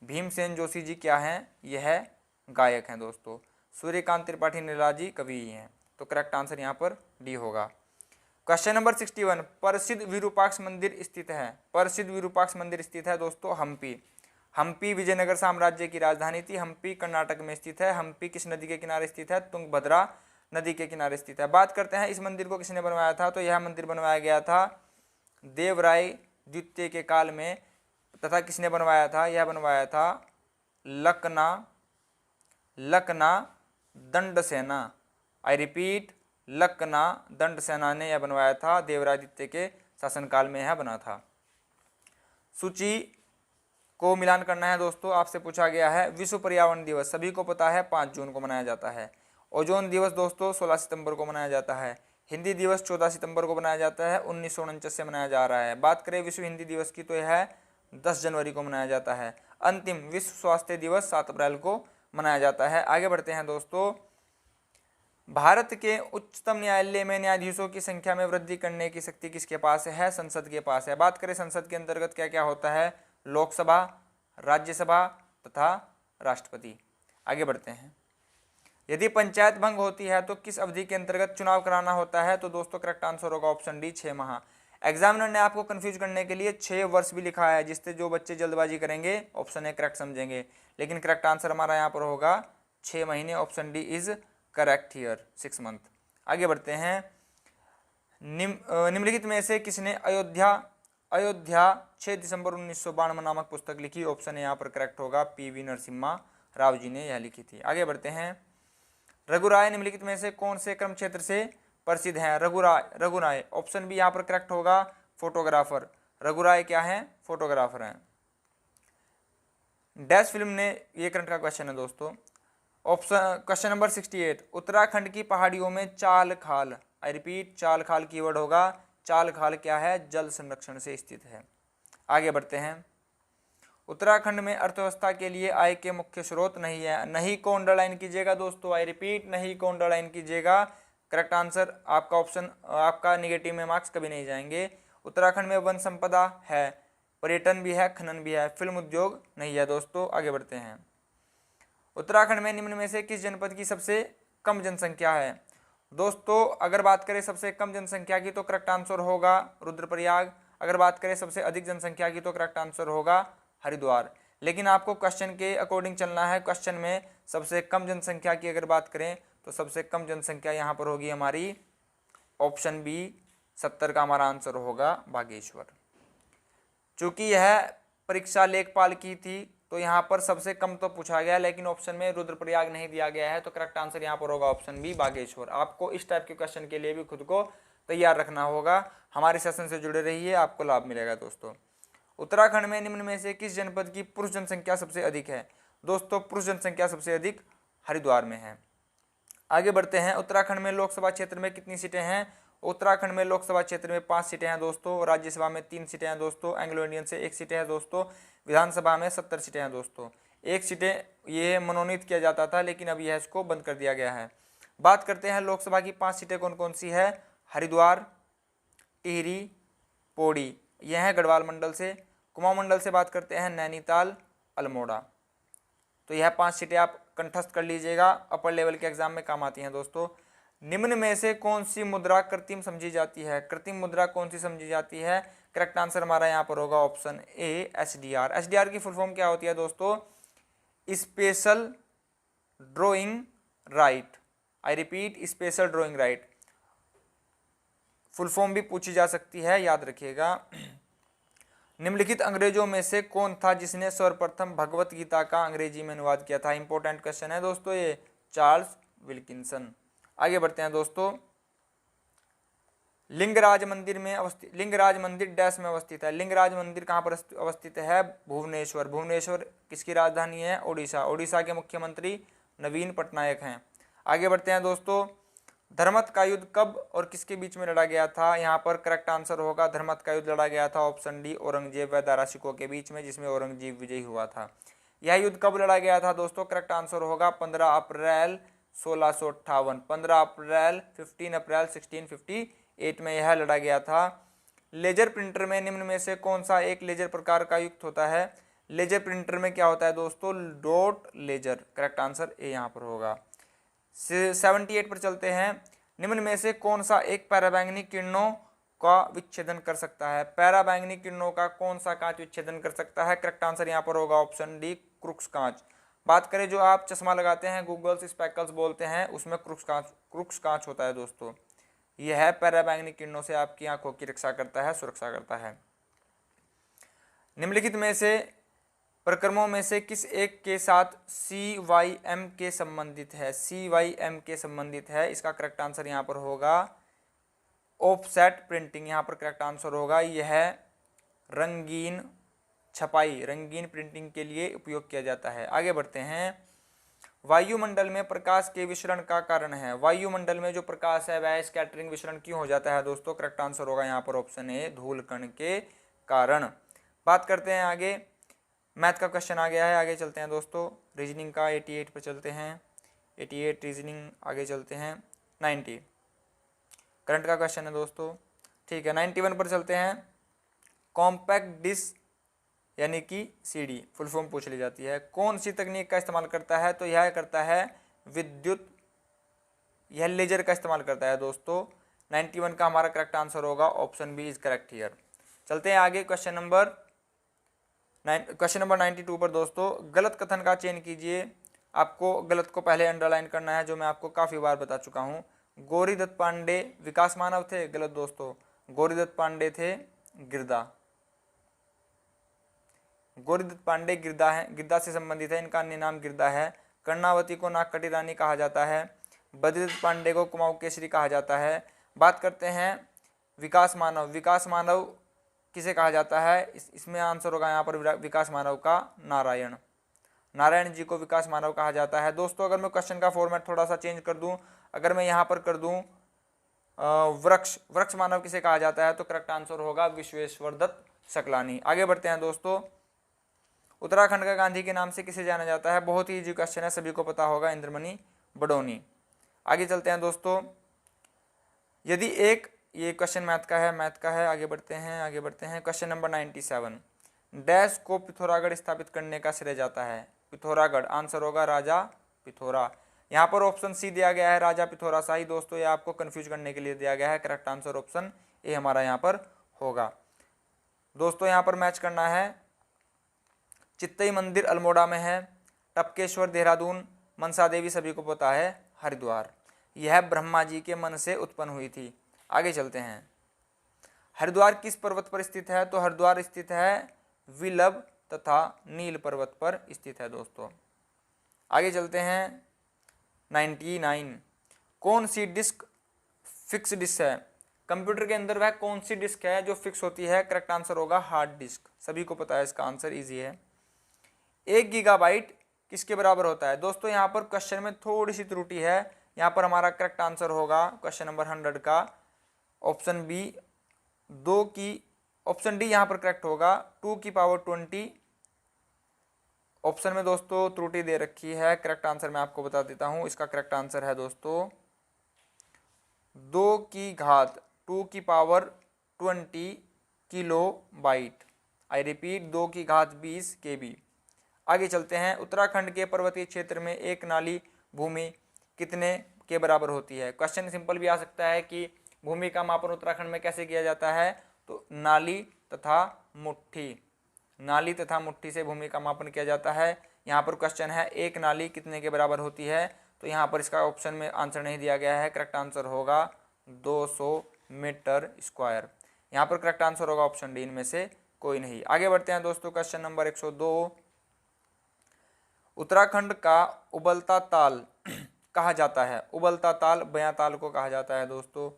भीमसेन जोशी जी क्या हैं, यह गायक हैं दोस्तों। सूर्यकांत त्रिपाठी नीलाजी कवि ही हैं। तो करेक्ट आंसर यहाँ पर डी होगा। क्वेश्चन नंबर 61, प्रसिद्ध विरूपाक्ष मंदिर स्थित है। प्रसिद्ध विरूपाक्ष मंदिर स्थित है दोस्तों हम्पी। हम्पी विजयनगर साम्राज्य की राजधानी थी। हम्पी कर्नाटक में स्थित है। हम्पी किस नदी के किनारे स्थित है? तुंगभद्रा नदी के किनारे स्थित है। बात करते हैं इस मंदिर को किसने बनवाया था, तो यह मंदिर बनवाया गया था देवराय द्वितीय के काल में। तथा किसने बनवाया था? यह बनवाया था लकना दंड सेना। आई रिपीट, लकना दंड सेना ने यह बनवाया था। देवराय द्वितीय के शासनकाल में यह बना था। सूची को मिलान करना है दोस्तों, आपसे पूछा गया है। विश्व पर्यावरण दिवस सभी को पता है 5 जून को मनाया जाता है। ओजोन दिवस दोस्तों 16 सितंबर को मनाया जाता है। हिंदी दिवस 14 सितंबर को मनाया जाता है, 1949 से मनाया जा रहा है। बात करें विश्व हिंदी दिवस की तो यह 10 जनवरी को मनाया जाता है। अंतिम विश्व स्वास्थ्य दिवस 7 अप्रैल को मनाया जाता है। आगे बढ़ते हैं दोस्तों, भारत के उच्चतम न्यायालय में न्यायाधीशों की संख्या में वृद्धि करने की शक्ति किसके पास है? संसद के पास है। बात करें संसद के अंतर्गत क्या क्या होता है? लोकसभा, राज्यसभा तथा राष्ट्रपति। आगे बढ़ते हैं, यदि पंचायत भंग होती है तो किस अवधि के अंतर्गत चुनाव कराना होता है? तो दोस्तों करेक्ट आंसर होगा ऑप्शन डी, 6 माह। एग्जामिनर ने आपको कंफ्यूज करने के लिए 6 वर्ष भी लिखा है, जिससे जो बच्चे जल्दबाजी करेंगे ऑप्शन ए करेक्ट समझेंगे, लेकिन करेक्ट आंसर हमारा यहाँ पर होगा 6 महीने। Option D is correct here, 6 month. आगे बढ़ते हैं, निम्नलिखित में से किसने अयोध्या 6 दिसंबर 1992 नामक पुस्तक लिखी? ऑप्शन ए यहाँ पर करेक्ट होगा, पीवी नरसिम्हा राव जी ने यह लिखी थी। आगे बढ़ते हैं, रघुराय निम्नलिखित में से कौन से कर्म क्षेत्र से प्रसिद्ध हैं? रघुराय ऑप्शन बी यहाँ पर करेक्ट होगा, फोटोग्राफर। रघुराय क्या है? फोटोग्राफर हैं। डैश फिल्म ने, ये करंट का क्वेश्चन है दोस्तों। ऑप्शन क्वेश्चन नंबर 68, उत्तराखंड की पहाड़ियों में चाल खाल, आई रिपीट चाल खाल कीवर्ड होगा। चाल खाल क्या है? जल संरक्षण से स्थित है। आगे बढ़ते हैं, उत्तराखंड में अर्थव्यवस्था के लिए आय के मुख्य स्रोत नहीं है। नहीं को अंडरलाइन कीजिएगा दोस्तों, आई रिपीट नहीं को अंडरलाइन कीजिएगा। करेक्ट आंसर आपका ऑप्शन, आपका निगेटिव में मार्क्स कभी नहीं जाएंगे। उत्तराखंड में वन संपदा है, पर्यटन भी है, खनन भी है, फिल्म उद्योग नहीं है दोस्तों। आगे बढ़ते हैं, उत्तराखंड में निम्न में से किस जनपद की सबसे कम जनसंख्या है? दोस्तों अगर बात करें सबसे कम जनसंख्या की तो करेक्ट आंसर होगा रुद्रप्रयाग। अगर बात करें सबसे अधिक जनसंख्या की तो करेक्ट आंसर होगा हरिद्वार। लेकिन आपको क्वेश्चन के अकॉर्डिंग चलना है। क्वेश्चन में सबसे कम जनसंख्या की अगर बात करें तो सबसे कम जनसंख्या यहाँ पर होगी हमारी ऑप्शन बी, 70 का हमारा आंसर होगा बागेश्वर। चूंकि यह परीक्षा लेखपाल की थी तो यहाँ पर सबसे कम तो पूछा गया, लेकिन ऑप्शन में रुद्रप्रयाग नहीं दिया गया है, तो करेक्ट आंसर यहाँ पर होगा ऑप्शन बी, बागेश्वर। आपको इस टाइप के क्वेश्चन के लिए भी खुद को तैयार रखना होगा। हमारे सेशन से जुड़े रहिए, आपको लाभ मिलेगा दोस्तों। उत्तराखंड में निम्न में से किस जनपद की पुरुष जनसंख्या सबसे अधिक है? दोस्तों पुरुष जनसंख्या सबसे अधिक हरिद्वार में है। आगे बढ़ते हैं, उत्तराखंड में लोकसभा क्षेत्र में कितनी सीटें हैं? उत्तराखंड में लोकसभा क्षेत्र में 5 सीटें हैं दोस्तों। राज्यसभा में 3 सीटें हैं दोस्तों। एंग्लो इंडियन से 1 सीटें हैं दोस्तों। विधानसभा में 70 सीटें हैं दोस्तों। 1 सीटें ये मनोनीत किया जाता था, लेकिन अभी यह इसको बंद कर दिया गया है। बात करते हैं लोकसभा की 5 सीटें कौन कौन सी है? हरिद्वार, टिहरी, पौड़ी, यह है गढ़वाल मंडल से। कुमाऊं मंडल से बात करते हैं नैनीताल, अल्मोड़ा। तो यह 5 सीटें आप कंठस्थ कर लीजिएगा, अपर लेवल के एग्जाम में काम आती हैं दोस्तों। निम्न में से कौन सी मुद्रा कृत्रिम समझी जाती है? कृत्रिम मुद्रा कौन सी समझी जाती है? करेक्ट आंसर हमारा यहाँ पर होगा ऑप्शन ए, एसडीआर। एसडीआर की फुल फॉर्म क्या होती है दोस्तों? Special drawing right. I repeat special drawing right. Full form भी पूछी जा सकती है, याद रखिएगा। निम्नलिखित अंग्रेजों में से कौन था जिसने सर्वप्रथम भगवत गीता का अंग्रेजी में अनुवाद किया था? इंपॉर्टेंट क्वेश्चन है दोस्तों ये, चार्ल्स विल्किंसन। आगे बढ़ते हैं दोस्तों, लिंगराज मंदिर में अवस्थित, लिंगराज मंदिर डैश में अवस्थित है। लिंगराज मंदिर कहाँ पर अवस्थित है? भुवनेश्वर। भुवनेश्वर किसकी राजधानी है? ओडिशा। ओडिशा के मुख्यमंत्री नवीन पटनायक हैं। आगे बढ़ते हैं दोस्तों, धर्मत का युद्ध कब और किसके बीच में लड़ा गया था? यहाँ पर करेक्ट आंसर होगा धर्मत का युद्ध लड़ा गया था ऑप्शन डी, औरंगजेब व दारा शिकोह के बीच में, जिसमें औरंगजेब विजयी हुआ था। यह युद्ध कब लड़ा गया था दोस्तों? करेक्ट आंसर होगा 15 अप्रैल 1658। 15 अप्रैल 15 अप्रैल 1658 में यह लड़ा गया था। लेजर प्रिंटर में निम्न में से कौन सा एक लेजर प्रकार का युक्त होता है? लेजर प्रिंटर में क्या होता है दोस्तों? Dot laser. Correct answer A यहाँ पर होगा। 78 पर चलते हैं, निम्न में से कौन सा एक पराबैंगनी किरणों का विच्छेदन कर सकता है? पराबैंगनी किरणों का कौन सा कांच विच्छेदन कर सकता है? करेक्ट आंसर यहाँ पर होगा ऑप्शन डी, क्रुक्स कांच। बात करें जो आप चश्मा लगाते हैं, गूगल्स स्पेकल्स बोलते हैं, उसमें क्रुक्स कांच होता है दोस्तों। यह है पराबैंगनी किरणों से आपकी आंखों की रक्षा करता है, सुरक्षा करता है। निम्नलिखित में से प्रक्रमों में से किस एक के साथ CYM के संबंधित है? CYM के संबंधित है, इसका करेक्ट आंसर यहाँ पर होगा ऑफसेट प्रिंटिंग। यहाँ पर करेक्ट आंसर होगा यह रंगीन छपाई, रंगीन प्रिंटिंग के लिए उपयोग किया जाता है। आगे बढ़ते हैं। वायुमंडल में प्रकाश के विसरण का कारण है। वायुमंडल में जो प्रकाश है वह स्कैटरिंग, विसरण क्यों हो जाता है दोस्तों? करेक्ट आंसर होगा यहाँ पर ऑप्शन ए, धूल कण के कारण। बात करते हैं आगे, मैथ का क्वेश्चन आ गया है, आगे चलते हैं दोस्तों। रीजनिंग का 88 पर चलते हैं, 88 रीजनिंग। आगे चलते हैं 90, करंट का क्वेश्चन है दोस्तों, ठीक है। 91 पर चलते हैं। कॉम्पैक्ट डिस्क यानी कि CD फुल फॉर्म पूछ ली जाती है, कौन सी तकनीक का इस्तेमाल करता है? तो यह करता है विद्युत, यह लेजर का इस्तेमाल करता है दोस्तों। 91 का हमारा करेक्ट आंसर होगा option B is correct here. चलते हैं आगे क्वेश्चन नंबर 92 पर दोस्तों। गलत कथन का चयन कीजिए। आपको गलत को पहले अंडरलाइन करना है, जो मैं आपको काफ़ी बार बता चुका हूँ। गौरीदत्त पांडे विकास मानव थे, गलत दोस्तों। गौरीदत्त पांडे थे गिरदा। गौरीदत्त पांडे गिरदा है, गिरदा से संबंधित है, इनका अन्य नाम गिरदा है। कर्णावती को नागकटी रानी कहा जाता है। बद्रीदत्त पांडे को कुमाऊं केसरी कहा जाता है। बात करते हैं विकास मानव। विकास मानव किसे कहा जाता है? इसमें आंसर होगा यहाँ पर विकास मानव का नारायण, नारायण जी को विकास मानव कहा जाता है दोस्तों। अगर मैं क्वेश्चन का फॉर्मेट थोड़ा सा चेंज कर दूं, अगर मैं यहाँ पर कर दूं वृक्ष मानव किसे कहा जाता है? तो करेक्ट आंसर होगा विश्वेश्वर दत्त सकलानी। आगे बढ़ते हैं दोस्तों। उत्तराखंड का गांधी के नाम से किसे जाना जाता है? बहुत ही इजी क्वेश्चन है, सभी को पता होगा, इंद्रमणि बडोनी। आगे चलते हैं दोस्तों। यदि एक, ये क्वेश्चन मैथ का है, आगे बढ़ते हैं। Question number 97। डैश को पिथौरागढ़ स्थापित करने का श्रेय जाता है? पिथौरागढ़, आंसर होगा राजा पिथौरा। यहाँ पर ऑप्शन सी दिया गया है राजा पिथौरा शाही दोस्तों, ये आपको कंफ्यूज करने के लिए दिया गया है। करेक्ट आंसर ऑप्शन ए हमारा यहाँ पर होगा दोस्तों। यहाँ पर मैच करना है। चित्तई मंदिर अल्मोड़ा में है, टपकेश्वर देहरादून, मनसा देवी सभी को पता है हरिद्वार। यह ब्रह्मा जी के मन से उत्पन्न हुई थी। आगे चलते हैं। हरिद्वार किस पर्वत पर स्थित है? तो हरिद्वार स्थित है विलभ तथा नील पर्वत पर स्थित है दोस्तों। आगे चलते हैं 99। कौन सी डिस्क फिक्स डिस्क है? कंप्यूटर के अंदर वह कौन सी डिस्क है जो फिक्स होती है? करेक्ट आंसर होगा हार्ड डिस्क, सभी को पता है, इसका आंसर इजी है। 1 गीगाबाइट किसके बराबर होता है? दोस्तों यहाँ पर क्वेश्चन में थोड़ी सी त्रुटि है। यहाँ पर हमारा करेक्ट आंसर होगा क्वेश्चन नंबर 100 का ऑप्शन बी, 2 की, ऑप्शन डी यहाँ पर करेक्ट होगा 2 की पावर 20। ऑप्शन में दोस्तों त्रुटि दे रखी है, करेक्ट आंसर मैं आपको बता देता हूँ। इसका करेक्ट आंसर है दोस्तों 2 की घात 2 की power 20 kilo byte. I repeat 2 की घात 20 KB। आगे चलते हैं। उत्तराखंड के पर्वतीय क्षेत्र में एक नाली भूमि कितने के बराबर होती है? क्वेश्चन सिंपल भी आ सकता है कि भूमि का मापन उत्तराखंड में कैसे किया जाता है? तो नाली तथा मुट्ठी, नाली तथा मुट्ठी से भूमि का मापन किया जाता है। यहाँ पर क्वेश्चन है एक नाली कितने के बराबर होती है? तो यहाँ पर इसका ऑप्शन में आंसर नहीं दिया गया है। करेक्ट आंसर होगा 200 मीटर स्क्वायर। यहाँ पर करेक्ट आंसर होगा ऑप्शन डी, इनमें से कोई नहीं। आगे बढ़ते हैं दोस्तों। Question number 102। उत्तराखंड का उबलता ताल कहा जाता है? उबलता ताल बयां ताल को कहा जाता है दोस्तों।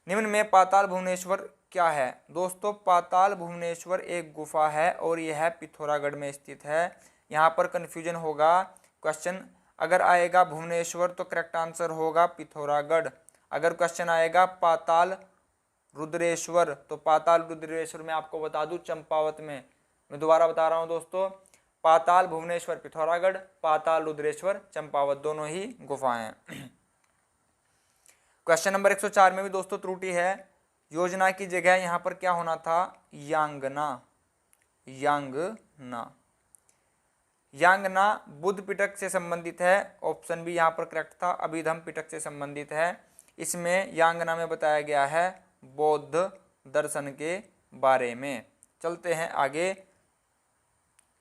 निम्न में पाताल भुवनेश्वर क्या है? दोस्तों पाताल भुवनेश्वर एक गुफा है और यह पिथौरागढ़ में स्थित है। यहाँ पर कन्फ्यूजन होगा। क्वेश्चन अगर आएगा भुवनेश्वर तो करेक्ट आंसर होगा पिथौरागढ़। अगर क्वेश्चन आएगा पाताल रुद्रेश्वर तो पाताल रुद्रेश्वर में आपको बता दूं चंपावत में। मैं दोबारा बता रहा हूँ दोस्तों, पाताल भुवनेश्वर पिथौरागढ़, पाताल रुद्रेश्वर चंपावत, दोनों ही गुफाएं। क्वेश्चन नंबर 104 में भी दोस्तों त्रुटि है। योजना की जगह यहाँ पर क्या होना था? यांगना, यांगना। यांगना बुद्ध पिटक से संबंधित है, ऑप्शन बी यहाँ पर करेक्ट था, अभिधम पिटक से संबंधित है। इसमें यांगना में बताया गया है बौद्ध दर्शन के बारे में। चलते हैं आगे।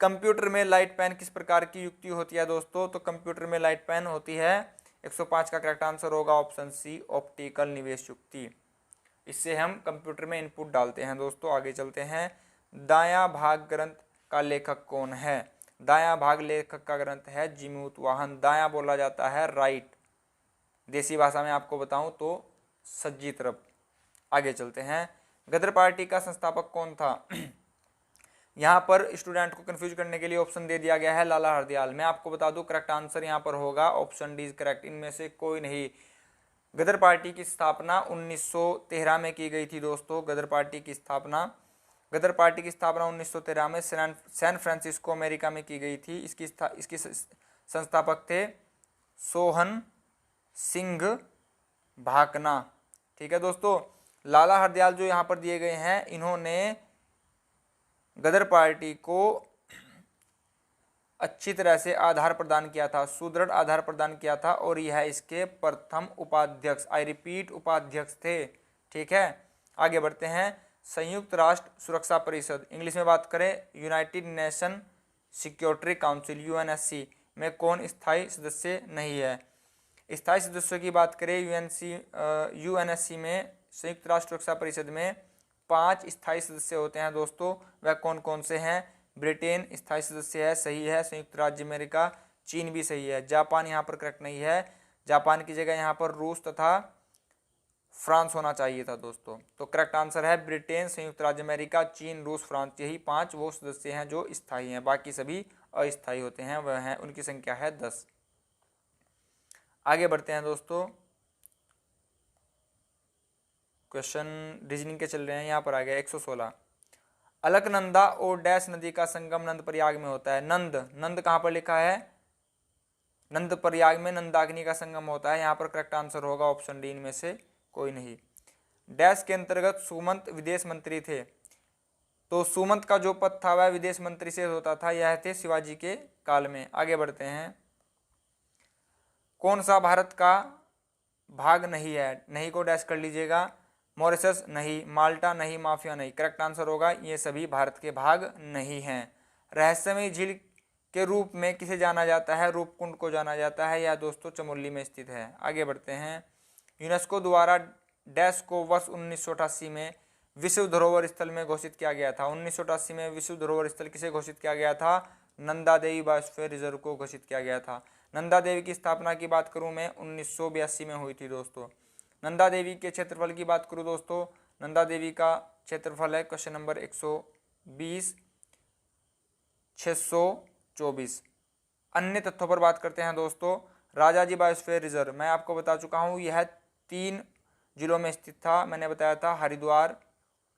कंप्यूटर में लाइट पेन किस प्रकार की युक्ति होती है दोस्तों? तो कंप्यूटर में लाइट पेन होती है 105 का करेक्ट आंसर होगा ऑप्शन सी, ऑप्टिकल निवेश युक्ति। इससे हम कंप्यूटर में इनपुट डालते हैं दोस्तों। आगे चलते हैं। दायां भाग ग्रंथ का लेखक कौन है? दायां भाग लेखक का ग्रंथ है जीमूतवाहन। दायां बोला जाता है राइट, देसी भाषा में आपको बताऊं तो सज्जी तरफ। आगे चलते हैं। गदर पार्टी का संस्थापक कौन था? यहाँ पर स्टूडेंट को कंफ्यूज करने के लिए ऑप्शन दे दिया गया है लाला हरदयाल। मैं आपको बता दूं करेक्ट आंसर यहाँ पर होगा ऑप्शन डी इज करेक्ट, इनमें से कोई नहीं। गदर पार्टी की स्थापना 1913 में की गई थी दोस्तों। गदर पार्टी की स्थापना 1913 में सैन फ्रांसिस्को अमेरिका में की गई थी। इसकी संस्थापक थे सोहन सिंह भाकना। ठीक है दोस्तों। लाला हरदयाल जो यहाँ पर दिए गए हैं, इन्होंने गदर पार्टी को अच्छी तरह से आधार प्रदान किया था, सुदृढ़ आधार प्रदान किया था, और यह इसके प्रथम उपाध्यक्ष, आई रिपीट उपाध्यक्ष थे। ठीक है। आगे बढ़ते हैं। संयुक्त राष्ट्र सुरक्षा परिषद, इंग्लिश में बात करें United nation security council UNSC में कौन स्थायी सदस्य नहीं है? स्थायी सदस्यों की बात करें यूएनएससी में, संयुक्त राष्ट्र सुरक्षा परिषद में 5 स्थायी सदस्य होते हैं दोस्तों। वह कौन कौन से हैं? ब्रिटेन स्थायी सदस्य है, सही है। संयुक्त राज्य अमेरिका, चीन भी सही है। जापान यहाँ पर करेक्ट नहीं है, जापान की जगह यहाँ पर रूस तथा फ्रांस होना चाहिए था दोस्तों। तो करेक्ट आंसर है ब्रिटेन, संयुक्त राज्य अमेरिका, चीन, रूस, फ्रांस, यही 5 वो सदस्य हैं जो स्थायी हैं, बाकी सभी अस्थायी होते हैं। वह हैं, उनकी संख्या है 10। आगे बढ़ते हैं दोस्तों। क्वेश्चन रीजनिंग के चल रहे हैं। यहाँ पर आ गया 116। अलकनंदा और डैश नदी का संगम नंद प्रयाग में होता है। नंद कहाँ पर लिखा है? नंद प्रयाग में नंदाग्नि का संगम होता है। यहाँ पर करेक्ट आंसर होगा ऑप्शन डी, इनमें से कोई नहीं। डैश के अंतर्गत सुमंत विदेश मंत्री थे। तो सुमंत का जो पद था वह विदेश मंत्री से होता था, यह थे शिवाजी के काल में। आगे बढ़ते हैं। कौन सा भारत का भाग नहीं है? नहीं को डैश कर लीजिएगा। मॉरिशस नहीं, माल्टा नहीं, माफिया नहीं। करेक्ट आंसर होगा ये सभी भारत के भाग नहीं हैं। रहस्यमय झील के रूप में किसे जाना जाता है? रूपकुंड को जाना जाता है। यह दोस्तों चमोली में स्थित है। आगे बढ़ते हैं। यूनेस्को द्वारा डैश को वर्ष 1988 में विश्व धरोहर स्थल में घोषित किया गया था। 1988 में विश्व धरोहर स्थल किसे घोषित किया गया था? नंदा देवी बायोस्फीयर रिजर्व को घोषित किया गया था। नंदा देवी की स्थापना की बात करूं मैं 1982 में हुई थी दोस्तों। नंदा देवी के क्षेत्रफल की बात करूं दोस्तों, नंदा देवी का क्षेत्रफल है क्वेश्चन नंबर 120 624। अन्य तथ्यों पर बात करते हैं दोस्तों। राजाजी बायोस्फीयर रिजर्व मैं आपको बता चुका हूं, यह 3 जिलों में स्थित था। मैंने बताया था हरिद्वार,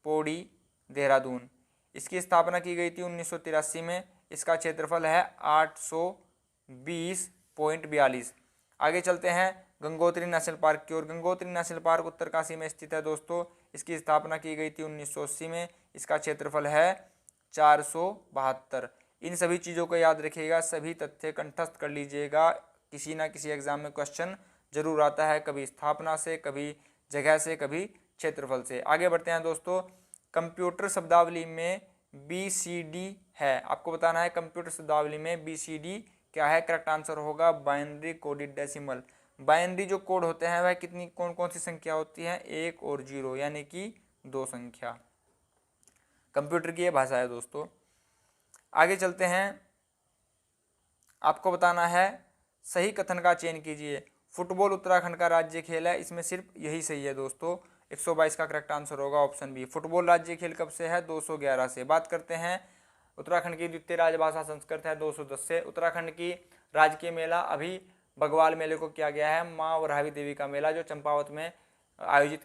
पौड़ी, देहरादून। इसकी स्थापना की गई थी 1983 में। इसका क्षेत्रफल है 820.42। आगे चलते हैं गंगोत्री नेशनल पार्क की ओर। गंगोत्री नेशनल पार्क उत्तरकाशी में स्थित है दोस्तों। इसकी स्थापना की गई थी 1980 में। इसका क्षेत्रफल है 472। इन सभी चीज़ों को याद रखिएगा, सभी तथ्य कंठस्थ कर लीजिएगा। किसी ना किसी एग्जाम में क्वेश्चन जरूर आता है, कभी स्थापना से, कभी जगह से, कभी क्षेत्रफल से। आगे बढ़ते हैं दोस्तों। कंप्यूटर शब्दावली में BCD है, आपको बताना है कंप्यूटर शब्दावली में BCD क्या है। करेक्ट आंसर होगा बाइनरी कोडेड डेसिमल। बाइनरी जो कोड होते हैं वह कितनी कौन कौन सी संख्या होती है? 1 और 0, यानी कि 2 संख्या। कंप्यूटर की यह भाषा है दोस्तों। आगे चलते हैं। आपको बताना है सही कथन का चयन कीजिए। फुटबॉल उत्तराखंड का राज्य खेल है, इसमें सिर्फ यही सही है दोस्तों। 122 का करेक्ट आंसर होगा ऑप्शन बी। फुटबॉल राज्य खेल कब से है? 211 से। बात करते हैं उत्तराखंड की द्वितीय राजभाषा संस्कृत है 210 से। उत्तराखंड की राजकीय मेला अभी बगवाल मेले को किया गया है। माँ वराही देवी का मेला जो चंपावत में आयोजन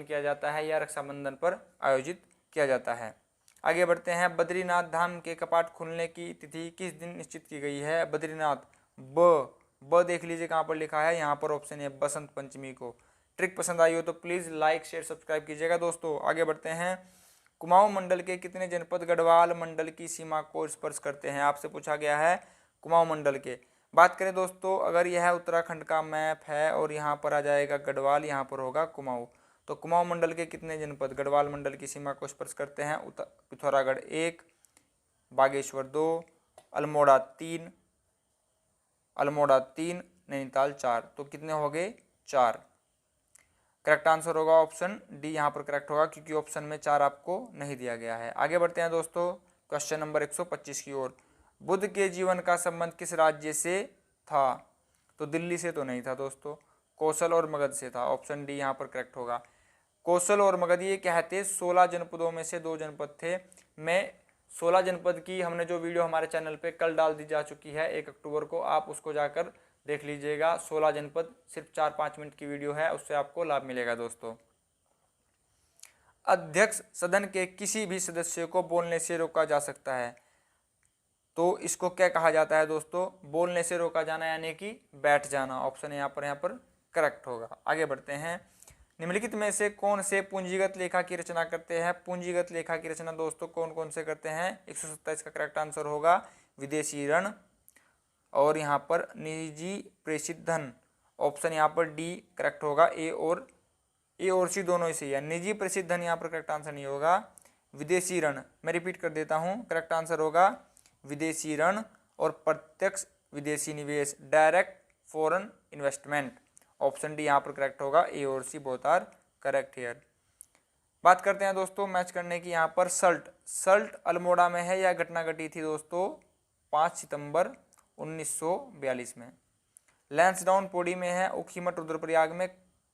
किया जाता है, या रक्षाबंधन पर आयोजित किया जाता है। आगे बढ़ते हैं। बद्रीनाथ धाम के कपाट खुलने की तिथि किस दिन निश्चित की गई है? बद्रीनाथ ब देख लीजिए कहाँ पर लिखा है, यहाँ पर ऑप्शन है बसंत पंचमी को। ट्रिक पसंद आई हो तो प्लीज़ लाइक शेयर सब्सक्राइब कीजिएगा दोस्तों। आगे बढ़ते हैं। कुमाऊं मंडल के कितने जनपद गढ़वाल मंडल की सीमा को स्पर्श करते हैं, आपसे पूछा गया है कुमाऊं मंडल के। बात करें दोस्तों, अगर यह उत्तराखंड का मैप है और यहाँ पर आ जाएगा गढ़वाल, यहाँ पर होगा कुमाऊं, तो कुमाऊं मंडल के कितने जनपद गढ़वाल मंडल की सीमा को स्पर्श करते हैं? पिथौरागढ़ 1, बागेश्वर 2, अल्मोड़ा 3, नैनीताल 4। तो कितने हो गए? 4। करेक्ट आंसर होगा ऑप्शन डी, यहाँ पर करेक्ट होगा, क्योंकि ऑप्शन में 4 आपको नहीं दिया गया है। आगे बढ़ते हैं दोस्तों क्वेश्चन नंबर 125 की ओर। बुद्ध के जीवन का संबंध किस राज्य से था? तो दिल्ली से तो नहीं था दोस्तों, कौशल और मगध से था। ऑप्शन डी यहाँ पर करेक्ट होगा। कौशल और मगध ये क्या थे? 16 जनपदों में से 2 जनपद थे। मैं 16 जनपद की हमने जो वीडियो हमारे चैनल पे कल डाल दी जा चुकी है 1 अक्टूबर को, आप उसको जाकर देख लीजिएगा। 16 जनपद, सिर्फ 4-5 मिनट की वीडियो है, उससे आपको लाभ मिलेगा दोस्तों। अध्यक्ष सदन के किसी भी सदस्य को बोलने से रोका जा सकता है, तो इसको क्या कहा जाता है दोस्तों? बोलने से रोका जाना यानी कि बैठ जाना। ऑप्शन यहाँ पर करेक्ट होगा। आगे बढ़ते हैं। निम्नलिखित में से कौन से पूंजीगत लेखा की रचना करते हैं? पूंजीगत लेखा की रचना दोस्तों कौन कौन से करते हैं? 127 का करेक्ट आंसर होगा विदेशी ऋण और यहाँ पर निजी प्रेषित धन। ऑप्शन यहाँ पर डी करेक्ट होगा। ए और सी दोनों ही सही है। निजी प्रेषित धन यहाँ पर करेक्ट आंसर नहीं होगा, विदेशी ऋण। मैं रिपीट कर देता हूँ, करेक्ट आंसर होगा विदेशी ऋण और प्रत्यक्ष विदेशी निवेश, direct foreign investment. Option D यहाँ पर करेक्ट होगा। ए और C both are correct here. बात करते हैं दोस्तों मैच करने की। यहाँ पर सल्ट अल्मोड़ा में है। यह घटना घटी थी दोस्तों 5 सितंबर 1942 में। लैंसडाउन पौड़ी में है। उखीमठ रुद्रप्रयाग में।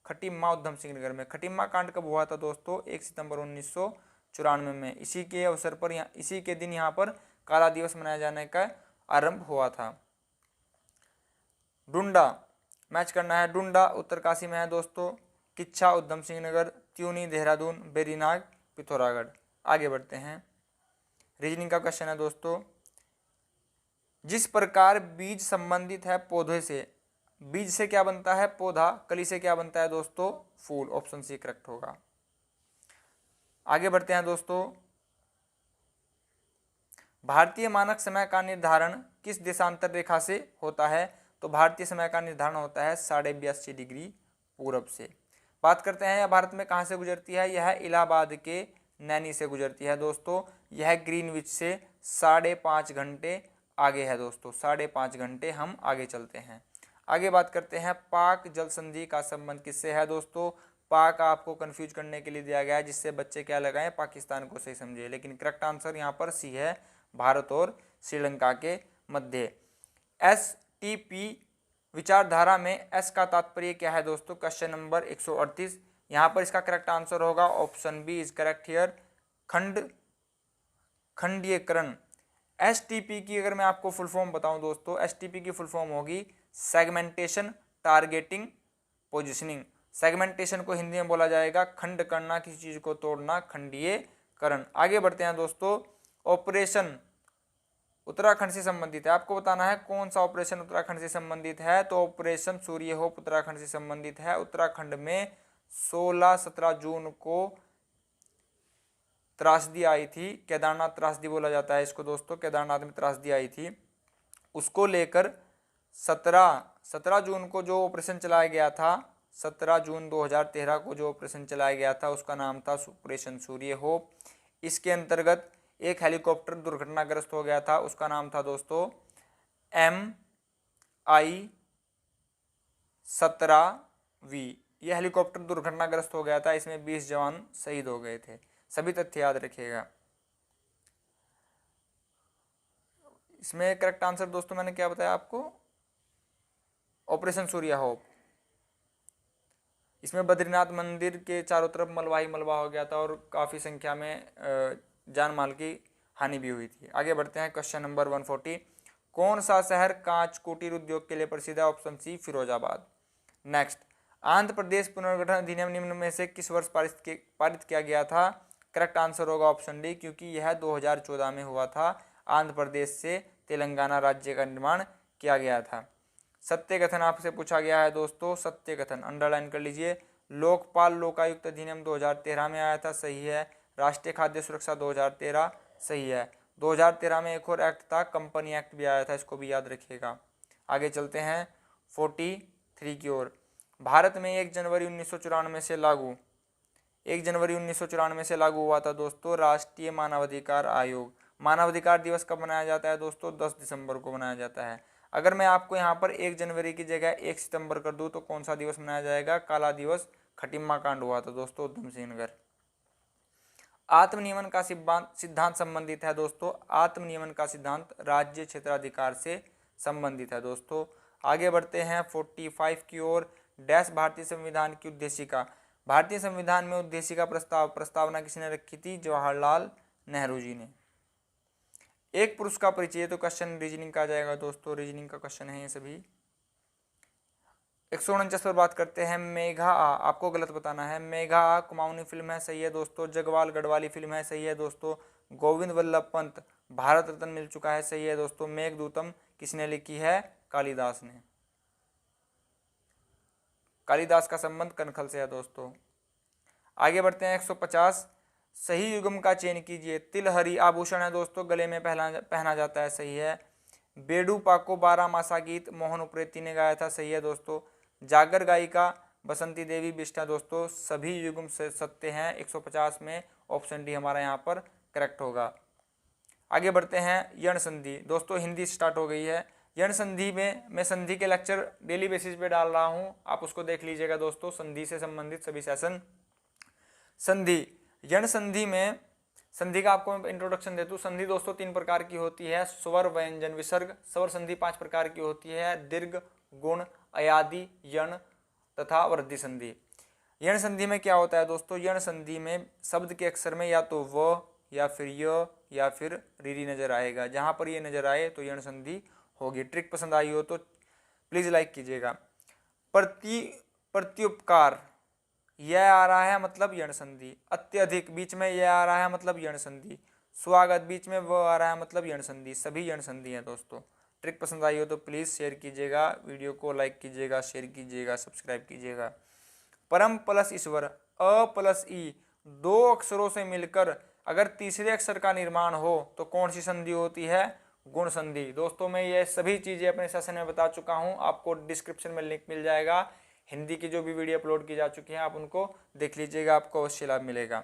खटीमा उधम सिंह नगर में। खटीमा कांड कब हुआ था दोस्तों? 1 सितंबर 1994 में। इसी के अवसर पर इसी के दिन यहाँ पर काला दिवस मनाए जाने का आरंभ हुआ था। डुंडा मैच करना है। डुंडा उत्तरकाशी में है दोस्तों। किच्छा उधम सिंह नगर, त्यूनी देहरादून, बेरीनाग पिथौरागढ़। आगे बढ़ते हैं। रीजनिंग का क्वेश्चन है दोस्तों। जिस प्रकार बीज संबंधित है पौधे से, बीज से क्या बनता है? पौधा। कली से क्या बनता है दोस्तों? फूल। ऑप्शन सी करेक्ट होगा। आगे बढ़ते हैं दोस्तों। भारतीय मानक समय का निर्धारण किस देशांतर रेखा से होता है? तो भारतीय समय का निर्धारण होता है 82.5 डिग्री पूरब से। बात करते हैं यह भारत में कहाँ से गुजरती है? यह इलाहाबाद के नैनी से गुजरती है दोस्तों। यह ग्रीनविच से 5.5 घंटे आगे है दोस्तों। 5.5 घंटे हम आगे चलते हैं। आगे बात करते हैं। पाक जल संधि का संबंध किससे है दोस्तों? पाक आपको कंफ्यूज करने के लिए दिया गया है, जिससे बच्चे क्या लगाएं? पाकिस्तान को सही समझे। लेकिन करेक्ट आंसर यहाँ पर सी है, भारत और श्रीलंका के मध्य। STP विचारधारा में एस का तात्पर्य क्या है दोस्तों? Question number 138। यहाँ पर इसका करेक्ट आंसर होगा option B is correct here, खंडीयकरण। STP की अगर मैं आपको फुल फॉर्म बताऊं दोस्तों, STP की फुल फॉर्म होगी सेगमेंटेशन, टारगेटिंग, पोजिशनिंग। सेगमेंटेशन को हिंदी में बोला जाएगा खंड करना, किसी चीज को तोड़ना, खंडीयकरण। आगे बढ़ते हैं दोस्तों। ऑपरेशन उत्तराखंड से संबंधित है। आपको बताना है कौन सा ऑपरेशन उत्तराखंड से संबंधित है। तो ऑपरेशन सूर्य होप उत्तराखंड से संबंधित है। उत्तराखंड में 16-17 जून को त्रासदी आई थी। केदारनाथ त्रासदी बोला जाता है इसको दोस्तों। केदारनाथ में त्रासदी आई थी, उसको लेकर 17 जून को जो ऑपरेशन चलाया गया था, 17 जून 2013 को जो ऑपरेशन चलाया गया था, उसका नाम था ऑपरेशन सूर्य होप। इसके अंतर्गत एक हेलीकॉप्टर दुर्घटनाग्रस्त हो गया था, उसका नाम था दोस्तों MI-17V। यह हेलीकॉप्टर दुर्घटनाग्रस्त हो गया था, इसमें 20 जवान शहीद हो गए थे। सभी तथ्य याद रखिएगा। इसमें करेक्ट आंसर दोस्तों मैंने क्या बताया आपको? ऑपरेशन सूर्य होप। इसमें बद्रीनाथ मंदिर के चारों तरफ मलबा ही मलबा हो गया था और काफ़ी संख्या में जान माल की हानि भी हुई थी। आगे बढ़ते हैं। Question number 140। कौन सा शहर कांच कुटीर उद्योग के लिए प्रसिद्ध है? Option C Firozabad. Next, Andhra Pradesh पुनर्गठन अधिनियम निम्न में से किस वर्ष पारित किया गया था? करेक्ट आंसर होगा ऑप्शन डी, क्योंकि यह 2014 में हुआ था। आंध्र प्रदेश से तेलंगाना राज्य का निर्माण किया गया था। सत्य कथन आपसे पूछा गया है दोस्तों। सत्य कथन अंडरलाइन कर लीजिए। लोकपाल लोकायुक्त अधिनियम 2013 में आया था, सही है। राष्ट्रीय खाद्य सुरक्षा 2013 सही है। 2013 में एक और एक्ट था, कंपनी एक्ट भी आया था, इसको भी याद रखिएगा। आगे चलते हैं 43 की ओर। भारत में 1 जनवरी 1994 से लागू 1 जनवरी 1994 से लागू हुआ था दोस्तों राष्ट्रीय मानवाधिकार आयोग। मानवाधिकार दिवस कब मनाया जाता है दोस्तों? 10 दिसंबर को मनाया जाता है। अगर मैं आपको यहाँ पर 1 जनवरी की जगह 1 सितंबर कर दूँ तो कौन सा दिवस मनाया जाएगा? काला दिवस। खटिम्मा कांड हुआ था दोस्तों उधम सिंह नगर। आत्मनियमन का सिद्धांत संबंधित है दोस्तों। आत्मनियमन का सिद्धांत राज्य क्षेत्राधिकार से संबंधित है दोस्तों। आगे बढ़ते हैं 45 की ओर। डैश भारतीय संविधान की उद्देशिका। भारतीय संविधान में उद्देशिका प्रस्तावना किसने रखी थी? जवाहरलाल नेहरू जी ने। एक पुरुष का परिचय, तो क्वेश्चन रीजनिंग का आ जाएगा दोस्तों, रीजनिंग का क्वेश्चन है ये सभी। 149 पर बात करते हैं। मेघा आ, आपको गलत बताना है। मेघा आ कुमाऊनी फिल्म है, सही है दोस्तों। जगवाल गढ़वाली फिल्म है, सही है दोस्तों। गोविंद वल्लभ पंत भारत रत्न मिल चुका है, सही है दोस्तों। मेघदूतम किसने लिखी है? कालिदास ने। कालिदास का संबंध कनखल से है दोस्तों। आगे बढ़ते हैं 150। सही युग्म का चयन कीजिए। तिलहरी आभूषण है दोस्तों, गले में पहना जाता है, सही है। बेडू पाको 12 मासा गीत मोहन उप्रेती ने गाया था, सही है दोस्तों। जागर गायिका बसंती देवी बिष्ट है दोस्तों। सभी युग्म से सत्य हैं 150 में। ऑप्शन डी हमारा यहाँ पर करेक्ट होगा। आगे बढ़ते हैं यण संधि। दोस्तों हिंदी स्टार्ट हो गई है। यण संधि में मैं संधि के लेक्चर डेली बेसिस पे डाल रहा हूँ, आप उसको देख लीजिएगा दोस्तों। संधि से संबंधित सभी सेशन। संधि, यण संधि में संधि का आपको मैं इंट्रोडक्शन देता हूँ। संधि दोस्तों 3 प्रकार की होती है, स्वर, व्यंजन, विसर्ग। स्वर संधि 5 प्रकार की होती है, दीर्घ, गुण, अयादि, यण तथा वृद्धि संधि। यण संधि में क्या होता है दोस्तों? यण संधि में शब्द के अक्षर में या तो व या फिर य या फिर रीरी नजर आएगा। जहां पर ये नजर आए तो यण संधि होगी। ट्रिक पसंद आई हो तो प्लीज लाइक कीजिएगा। प्रत्युपकार, यह आ रहा है मतलब यण संधि। अत्यधिक, बीच में यह आ रहा है मतलब यण संधि। स्वागत, बीच में वो आ रहा है मतलब यण संधि। सभी यण संधि हैं दोस्तों। ट्रिक पसंद आई हो तो प्लीज शेयर कीजिएगा, वीडियो को लाइक कीजिएगा, शेयर कीजिएगा, सब्सक्राइब कीजिएगा। परम प्लस ईश्वर, अ प्लस ई, 2 अक्षरों से मिलकर अगर तीसरे अक्षर का निर्माण हो तो कौन सी संधि होती है? गुण संधि। दोस्तों मैं ये सभी चीजें अपने सेशन में बता चुका हूं, आपको डिस्क्रिप्शन में लिंक मिल जाएगा। हिंदी की जो भी वीडियो अपलोड की जा चुकी है आप उनको देख लीजिएगा, आपको अवश्य लाभ मिलेगा।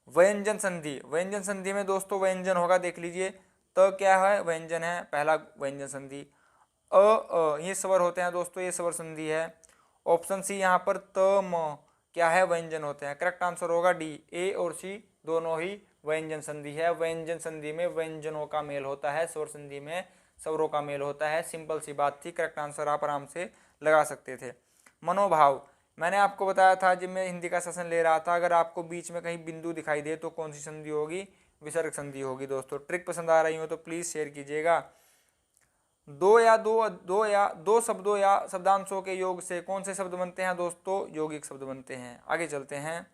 व्यंजन संधि, व्यंजन संधि में दोस्तों व्यंजन होगा, देख लीजिए। तो क्या है? व्यंजन है, पहला व्यंजन संधि। ये स्वर होते हैं दोस्तों, ये स्वर संधि है। ऑप्शन सी यहाँ पर त म क्या है? व्यंजन होते हैं। करेक्ट आंसर होगा डी, ए और सी दोनों ही व्यंजन संधि है। व्यंजन संधि में व्यंजनों का मेल होता है, स्वर संधि में स्वरों का मेल होता है। सिंपल सी बात थी, करेक्ट आंसर आप आराम से लगा सकते थे। मनोभाव, मैंने आपको बताया था जब मैं हिंदी का सेशन ले रहा था, अगर आपको बीच में कहीं बिंदु दिखाई दे तो कौन सी संधि होगी? विसर्ग संधि होगी दोस्तों। ट्रिक पसंद आ रही हो तो प्लीज शेयर कीजिएगा। दो शब्दों या शब्दांशों के योग से कौन से शब्द बनते हैं दोस्तों? यौगिक शब्द बनते हैं। आगे चलते हैं।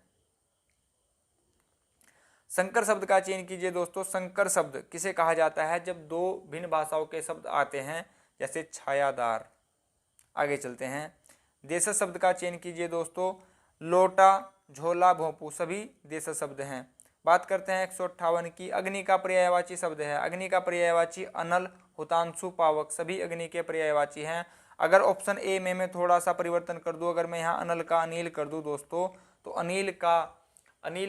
संकर शब्द का चयन कीजिए दोस्तों। संकर शब्द किसे कहा जाता है? जब 2 भिन्न भाषाओं के शब्द आते हैं, जैसे छायादार। आगे चलते हैं। देशज शब्द का चयन कीजिए दोस्तों। लोटा, झोला, भोंपू सभी देशज शब्द हैं। बात करते हैं 158 की। अग्नि का पर्यायवाची शब्द है। अग्नि का पर्यायवाची अनल, हुतांशु, पावक सभी अग्नि के पर्यायवाची हैं। अगर ऑप्शन ए में मैं थोड़ा सा परिवर्तन कर दूं, अगर मैं यहाँ अनल का अनिल कर दूं दोस्तों, तो अनिल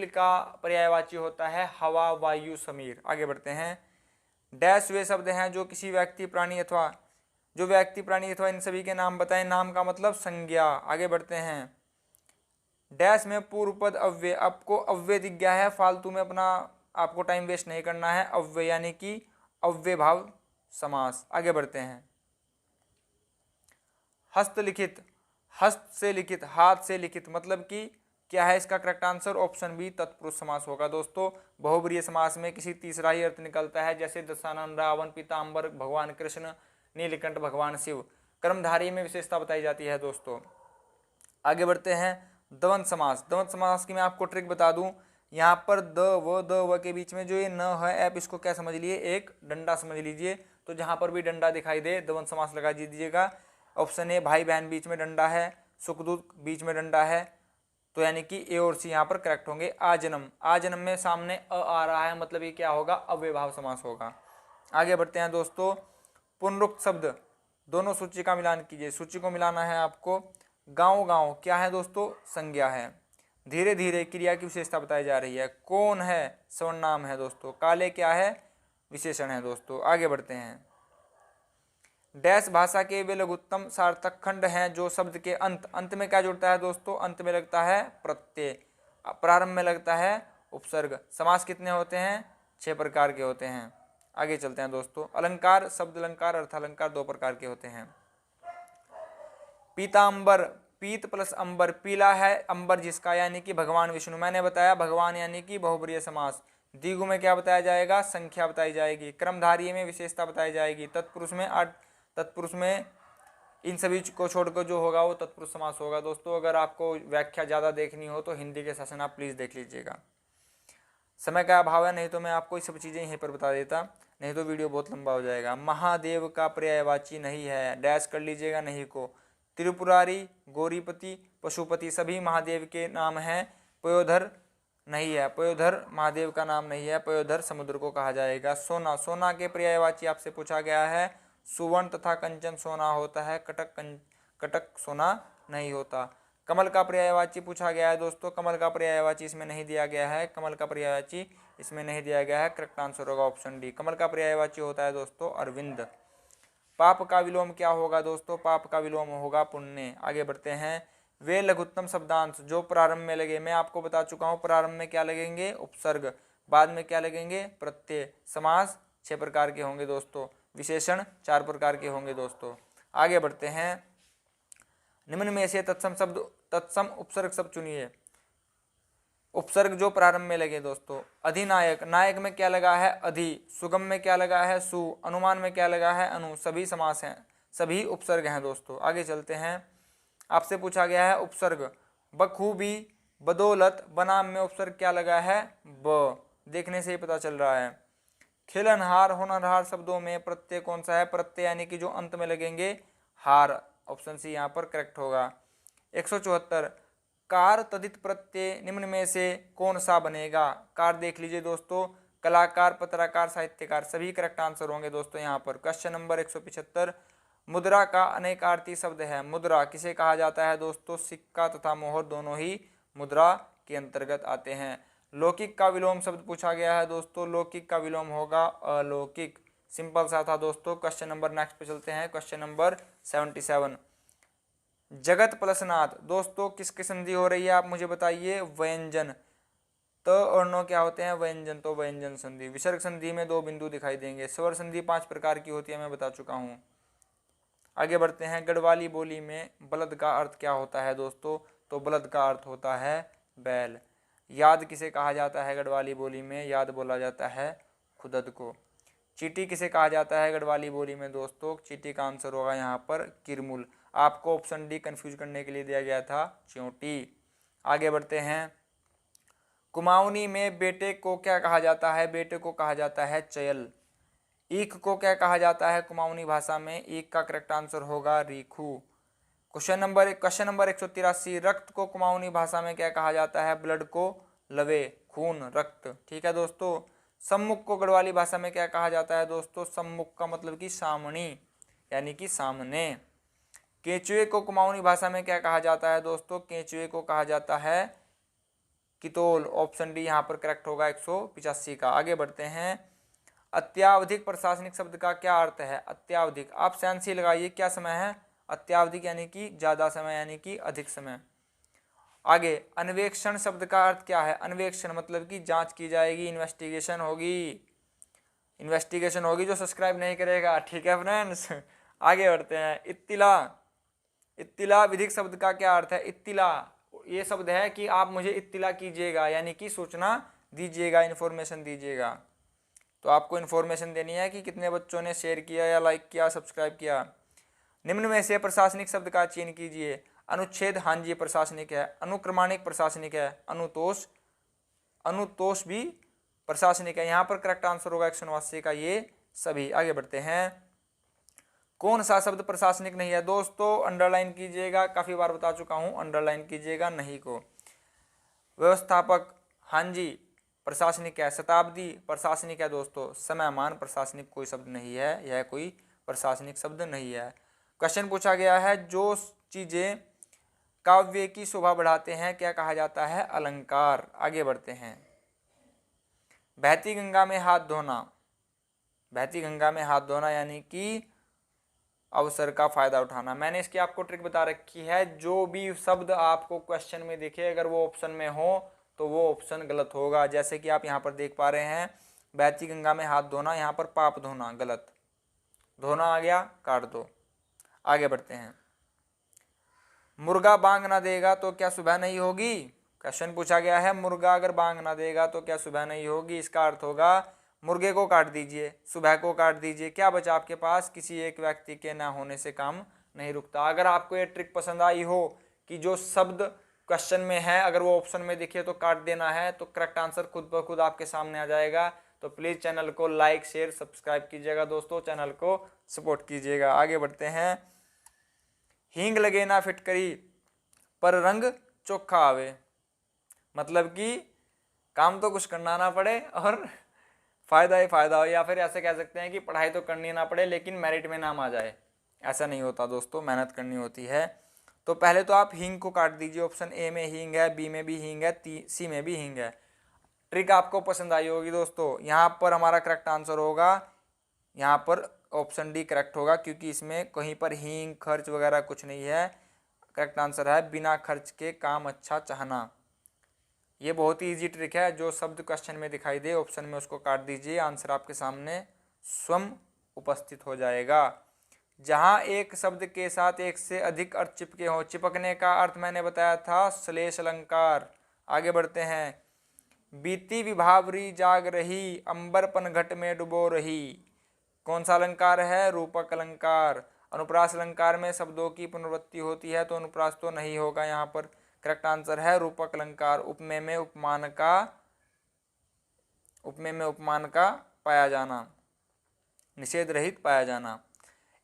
का पर्यायवाची होता है हवा, वायु, समीर। आगे बढ़ते हैं। डैश वे शब्द हैं जो किसी व्यक्ति, प्राणी अथवा इन सभी के नाम बताएं। नाम का मतलब संज्ञा। आगे बढ़ते हैं। डैश में पूर्व पद अव्यय, आपको अव्यय दिख गया है, फालतू में अपना आपको टाइम वेस्ट नहीं करना है। अव्यय यानी कि अव्ययभाव समास। आगे बढ़ते हैं। हस्तलिखित, हस्त से लिखित, हाथ से लिखित मतलब कि क्या है? इसका करेक्ट आंसर ऑप्शन बी तत्पुरुष समास होगा दोस्तों। बहुब्रीहि समास में किसी तीसरा ही अर्थ निकलता है, जैसे दशानन, रावण, पीताम्बर, भगवान कृष्ण, नीलकंठ, भगवान शिव। कर्मधारय में विशेषता बताई जाती है दोस्तों। आगे बढ़ते हैं। द्वंद्व समास, द्वंद्व समास की मैं आपको ट्रिक बता दूं। यहाँ पर द व के बीच में जो ये न है, आप इसको क्या समझ लिए? एक डंडा समझ लीजिए। तो जहां पर भी डंडा दिखाई दे द्वंद्व समास लगा दीजिएगा। ऑप्शन ए, भाई बहन बीच में डंडा है, सुख दुख बीच में डंडा है, तो यानी कि ए और सी यहाँ पर करेक्ट होंगे। आजन्म, आजन्म में सामने अ आ रहा है, मतलब ये क्या होगा, अव्ययभाव समास होगा। आगे बढ़ते हैं दोस्तों। पुनरुक्त शब्द, दोनों सूची का मिलान कीजिए। सूची को मिलाना है आपको। गांव, गांव क्या है दोस्तों, संज्ञा है। धीरे धीरे क्रिया की विशेषता बताई जा रही है। कौन है, सर्वनाम है दोस्तों। काले क्या है, विशेषण है दोस्तों। आगे बढ़ते हैं। डैश भाषा के वे लघुत्तम सार्थक खंड हैं जो शब्द के अंत में क्या जुड़ता है दोस्तों, अंत में लगता है प्रत्यय, प्रारंभ में लगता है उपसर्ग। समास कितने होते हैं, 6 प्रकार के होते हैं। आगे चलते हैं दोस्तों। अलंकार, शब्द अलंकार, अर्थालंकार 2 प्रकार के होते हैं। पीतांबर, पीत प्लस अंबर, पीला है अंबर जिसका, यानी कि भगवान विष्णु। मैंने बताया भगवान यानी कि बहुब्रीहि समास। द्विगु में क्या बताया जाएगा, संख्या बताई जाएगी। क्रमधारीय में विशेषता बताई जाएगी। तत्पुरुष में तत्पुरुष में इन सभी को छोड़कर जो होगा वो तत्पुरुष समास होगा दोस्तों। अगर आपको व्याख्या ज़्यादा देखनी हो तो हिंदी के सेशन आप प्लीज़ देख लीजिएगा। समय का अभाव है, नहीं तो मैं आपको ये सब चीज़ें यहीं पर बता देता, नहीं तो वीडियो बहुत लंबा हो जाएगा। महादेव का पर्यायवाची नहीं है, डैश कर लीजिएगा नहीं को। त्रिपुरारी, गौरीपति, पशुपति सभी महादेव के नाम हैं। पयोधर नहीं है, पयोधर महादेव का नाम नहीं है, पयोधर समुद्र को कहा जाएगा। सोना, सोना के पर्यायवाची आपसे पूछा गया है। सुवर्ण तथा कंचन सोना होता है, कटक सोना नहीं होता। कमल का पर्यायवाची पूछा गया है दोस्तों, कमल का पर्यायवाची इसमें नहीं दिया गया है, कमल का पर्यायवाची इसमें नहीं दिया गया है। करेक्ट आंसर होगा ऑप्शन डी। कमल का पर्यायवाची होता है दोस्तों अरविंद। पाप का विलोम क्या होगा दोस्तों, पाप का विलोम होगा पुण्य। आगे बढ़ते हैं। वे लघुत्तम शब्दांश जो प्रारंभ में लगे, मैं आपको बता चुका हूँ प्रारंभ में क्या लगेंगे, उपसर्ग, बाद में क्या लगेंगे, प्रत्यय। समास 6 प्रकार के होंगे दोस्तों, विशेषण 4 प्रकार के होंगे दोस्तों। आगे बढ़ते हैं। निम्न में से तत्सम उपसर्ग शब्द चुनिए। उपसर्ग जो प्रारंभ में लगे दोस्तों। अधिनायक, नायक में क्या लगा है, अधि। सुगम में क्या लगा है, सु। अनुमान में क्या लगा है, अनु। सभी समास हैं, सभी उपसर्ग हैं दोस्तों। आगे चलते हैं। आपसे पूछा गया है उपसर्ग। बखूबी, बदौलत, बनाम में उपसर्ग क्या लगा है, ब। देखने से ही पता चल रहा है। खिलनहार, होनहार शब्दों में प्रत्यय कौन सा है, प्रत्यय यानी कि जो अंत में लगेंगे हार। ऑप्शन सी यहाँ पर करेक्ट होगा। 174। कार तदित प्रत्यय निम्न में से कौन सा बनेगा। कार देख लीजिए दोस्तों, कलाकार, पत्रकार, साहित्यकार सभी करेक्ट आंसर होंगे दोस्तों यहाँ पर। Question number 175। मुद्रा का अनेकार्थी शब्द है। मुद्रा किसे कहा जाता है दोस्तों, सिक्का तथा मोहर दोनों ही मुद्रा के अंतर्गत आते हैं। लौकिक का विलोम शब्द पूछा गया है दोस्तों, लौकिक का विलोम होगा अलौकिक। सिंपल सा था दोस्तों। क्वेश्चन नंबर नेक्स्ट पे चलते हैं। Question number 77। जगत प्लस नाथ दोस्तों किसकी संधि हो रही है, आप मुझे बताइए। व्यंजन, त और नो क्या होते हैं, व्यंजन, तो व्यंजन संधि। विसर्ग संधि में 2 बिंदु दिखाई देंगे। स्वर संधि 5 प्रकार की होती है, मैं बता चुका हूँ। आगे बढ़ते हैं। गढ़वाली बोली में बलद का अर्थ क्या होता है दोस्तों, तो बलद का अर्थ होता है बैल। याद किसे कहा जाता है गढ़वाली बोली में, याद बोला जाता है खुदद को। चीटी किसे कहा जाता है गढ़वाली बोली में दोस्तों, चीटी का आंसर होगा यहाँ पर किरमुल। आपको ऑप्शन डी कंफ्यूज करने के लिए दिया गया था, च्योंटी। आगे बढ़ते हैं। कुमाऊनी में बेटे को क्या कहा जाता है, बेटे को कहा जाता है चयल। ईख को क्या कहा जाता है कुमाऊनी भाषा में, ईख का करेक्ट आंसर होगा रीखू। Question number 183। रक्त को कुमाऊनी भाषा में क्या कहा जाता है, ब्लड को लवे, खून, रक्त। ठीक है दोस्तों। सम्मुख को गढ़वाली भाषा में क्या कहा जाता है दोस्तों, सम्मुख का मतलब कि सामनी, यानी कि सामने। केंचुए को कुमाऊनी भाषा में क्या कहा जाता है दोस्तों, केंचुए को कहा जाता है कितोल। ऑप्शन डी यहाँ पर करेक्ट होगा 185 का। आगे बढ़ते हैं। अत्यावधिक प्रशासनिक शब्द का क्या अर्थ है, अत्यावधिक। आप सेंसी लगाइए, क्या समय है, अत्यावधिक यानी कि ज्यादा समय, यानी कि अधिक समय। आगे अन्वेक्षण शब्द का अर्थ क्या है, अन्वेक्षण मतलब कि जांच की जाएगी, इन्वेस्टिगेशन होगी, इन्वेस्टिगेशन होगी। जो सब्सक्राइब नहीं करेगा, ठीक है फ्रेंड्स। आगे बढ़ते हैं। इत्तिला, इत्तिला विधिक शब्द का क्या अर्थ है, इत्तिला ये शब्द है कि आप मुझे इत्तिला कीजिएगा, यानी कि सूचना दीजिएगा, इन्फॉर्मेशन दीजिएगा। तो आपको इन्फॉर्मेशन देनी है कि कितने बच्चों ने शेयर किया या लाइक किया, सब्सक्राइब किया। निम्न में से प्रशासनिक शब्द का चयन कीजिए। अनुच्छेद, हाँ जी प्रशासनिक है। अनुक्रमाणिक प्रशासनिक है। अनुतोष, अनुतोष भी प्रशासनिक है। यहाँ पर करेक्ट आंसर होगा 189 का ये सभी। आगे बढ़ते हैं। कौन सा शब्द प्रशासनिक नहीं है दोस्तों, अंडरलाइन कीजिएगा, काफी बार बता चुका हूँ, अंडरलाइन कीजिएगा नहीं को। व्यवस्थापक, हाँ जी। प्रशासनिक है, शताब्दी प्रशासनिक है दोस्तों। समयमान प्रशासनिक कोई शब्द नहीं है, यह कोई प्रशासनिक शब्द नहीं है। क्वेश्चन पूछा गया है, जो चीजें काव्य की शोभा बढ़ाते हैं क्या कहा जाता है? अलंकार। आगे बढ़ते हैं। बहती गंगा में हाथ धोना, बहती गंगा में हाथ धोना यानी कि अवसर का फायदा उठाना। मैंने इसकी आपको ट्रिक बता रखी है, जो भी शब्द आपको क्वेश्चन में दिखे अगर वो ऑप्शन में हो तो वो ऑप्शन गलत होगा। जैसे कि आप यहाँ पर देख पा रहे हैं, बहती गंगा में हाथ धोना, यहाँ पर पाप धोना, गलत। धोना आ गया, काट दो। आगे बढ़ते हैं। मुर्गा बांग ना देगा तो क्या सुबह नहीं होगी? क्वेश्चन पूछा गया है, मुर्गा अगर बांग ना देगा तो क्या सुबह नहीं होगी? इसका अर्थ होगा मुर्गे को काट दीजिए, सुबह को काट दीजिए, क्या बचा आपके पास? किसी एक व्यक्ति के ना होने से काम नहीं रुकता। अगर आपको ये ट्रिक पसंद आई हो कि जो शब्द क्वेश्चन में है अगर वो ऑप्शन में दिखे तो काट देना है, तो करेक्ट आंसर खुद ब खुद आपके सामने आ जाएगा। तो प्लीज़ चैनल को लाइक शेयर सब्सक्राइब कीजिएगा दोस्तों, चैनल को सपोर्ट कीजिएगा। आगे बढ़ते हैं। हींग लगे ना फिटकरी पर रंग चोखा आवे, मतलब कि काम तो कुछ करना ना पड़े और फायदा ही फायदा हो, या फिर ऐसे कह सकते हैं कि पढ़ाई तो करनी ना पड़े लेकिन मेरिट में नाम आ जाए। ऐसा नहीं होता दोस्तों, मेहनत करनी होती है। तो पहले तो आप हींग को काट दीजिए। ऑप्शन ए में हींग है, बी में भी हींग है, सी में भी हींग है। ट्रिक आपको पसंद आई होगी दोस्तों। यहाँ पर हमारा करेक्ट आंसर होगा, यहाँ पर ऑप्शन डी करेक्ट होगा, क्योंकि इसमें कहीं पर हींग खर्च वगैरह कुछ नहीं है। करेक्ट आंसर है बिना खर्च के काम अच्छा चाहना। ये बहुत ही इजी ट्रिक है, जो शब्द क्वेश्चन में दिखाई दे ऑप्शन में उसको काट दीजिए, आंसर आपके सामने स्वयं उपस्थित हो जाएगा। जहाँ एक शब्द के साथ एक से अधिक अर्थ चिपके हों, चिपकने का अर्थ मैंने बताया था श्लेष अलंकार। आगे बढ़ते हैं। बीती विभावरी जाग रही, अंबरपन घट में डुबो रही, कौन सा अलंकार है? रूपक अलंकार। अनुप्रास अलंकार में शब्दों की पुनरावृत्ति होती है तो अनुप्रास तो नहीं होगा यहाँ पर। करेक्ट आंसर है रूपक अलंकार। उपमेय में उपमान का पाया जाना, निषेध रहित पाया जाना।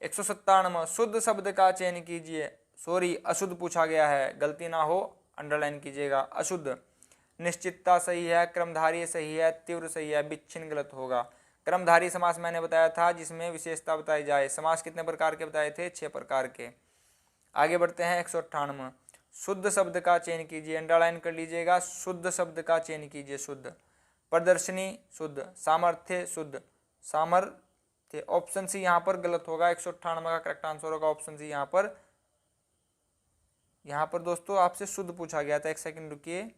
197 शुद्ध शब्द का चयन कीजिए। सॉरी, अशुद्ध पूछा गया है, गलती ना हो अंडरलाइन कीजिएगा। अशुद्ध। निश्चितता सही है, क्रमधारी सही है, तीव्र सही है, विच्छिन्न गलत होगा। क्रमधारी समास मैंने बताया था जिसमें विशेषता बताई जाए। समास कितने प्रकार के बताए थे? 6 प्रकार के। आगे बढ़ते हैं। 198 शुद्ध शब्द का चयन कीजिए, अंडरलाइन कर लीजिएगा। शुद्ध शब्द का चयन कीजिए। शुद्ध। प्रदर्शनी शुद्ध, सामर्थ्य शुद्ध, सामर्थ्य। ऑप्शन सी यहाँ पर गलत होगा। 198 का करेक्ट आंसर होगा ऑप्शन सी। यहाँ पर दोस्तों आपसे शुद्ध पूछा गया था, एक सेकंड रुकिए।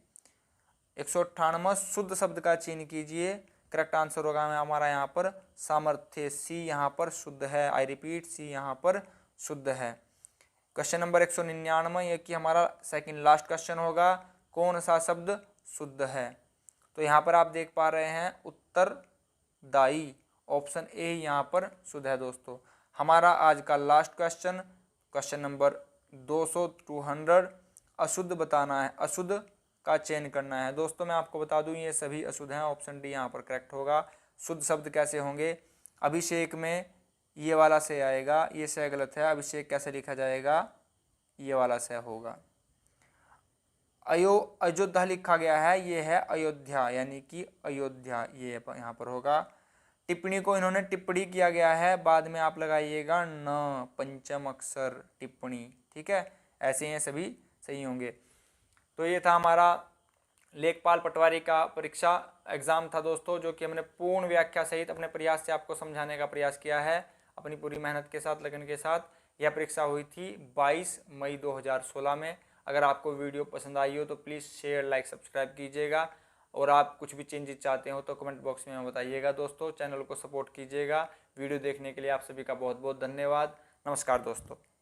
198 शुद्ध शब्द का चयन कीजिए, करेक्ट आंसर होगा हमारा यहाँ पर सामर्थ्य। सी यहाँ पर शुद्ध है। आई रिपीट, सी यहाँ पर शुद्ध है। क्वेश्चन नंबर 199, ये कि हमारा सेकंड लास्ट क्वेश्चन होगा, कौन सा शब्द शुद्ध है? तो यहाँ पर आप देख पा रहे हैं उत्तरदायी, ऑप्शन ए यहाँ पर शुद्ध है दोस्तों। हमारा आज का लास्ट क्वेश्चन, क्वेश्चन नंबर 200 अशुद्ध बताना है, अशुद्ध का चयन करना है। दोस्तों मैं आपको बता दूं ये सभी अशुद्ध हैं, ऑप्शन डी यहाँ पर करेक्ट होगा। शुद्ध शब्द कैसे होंगे? अभिषेक में ये वाला से आएगा, ये से गलत है। अभिषेक कैसे लिखा जाएगा? ये वाला से होगा। अयोध्या लिखा गया है, ये है अयोध्या, यानी कि अयोध्या, ये यहाँ पर होगा। टिप्पणी को इन्होंने टिप्पणी किया गया है, बाद में आप लगाइएगा न, पंचम अक्षर टिप्पणी, ठीक है। ऐसे ही सभी सही होंगे। तो ये था हमारा लेखपाल पटवारी का परीक्षा एग्जाम था दोस्तों, जो कि हमने पूर्ण व्याख्या सहित अपने प्रयास से आपको समझाने का प्रयास किया है, अपनी पूरी मेहनत के साथ, लगन के साथ। यह परीक्षा हुई थी 22 मई 2016 में। अगर आपको वीडियो पसंद आई हो तो प्लीज़ शेयर लाइक सब्सक्राइब कीजिएगा, और आप कुछ भी चेंजेस चाहते हो तो कमेंट बॉक्स में बताइएगा दोस्तों। चैनल को सपोर्ट कीजिएगा। वीडियो देखने के लिए आप सभी का बहुत बहुत धन्यवाद। नमस्कार दोस्तों।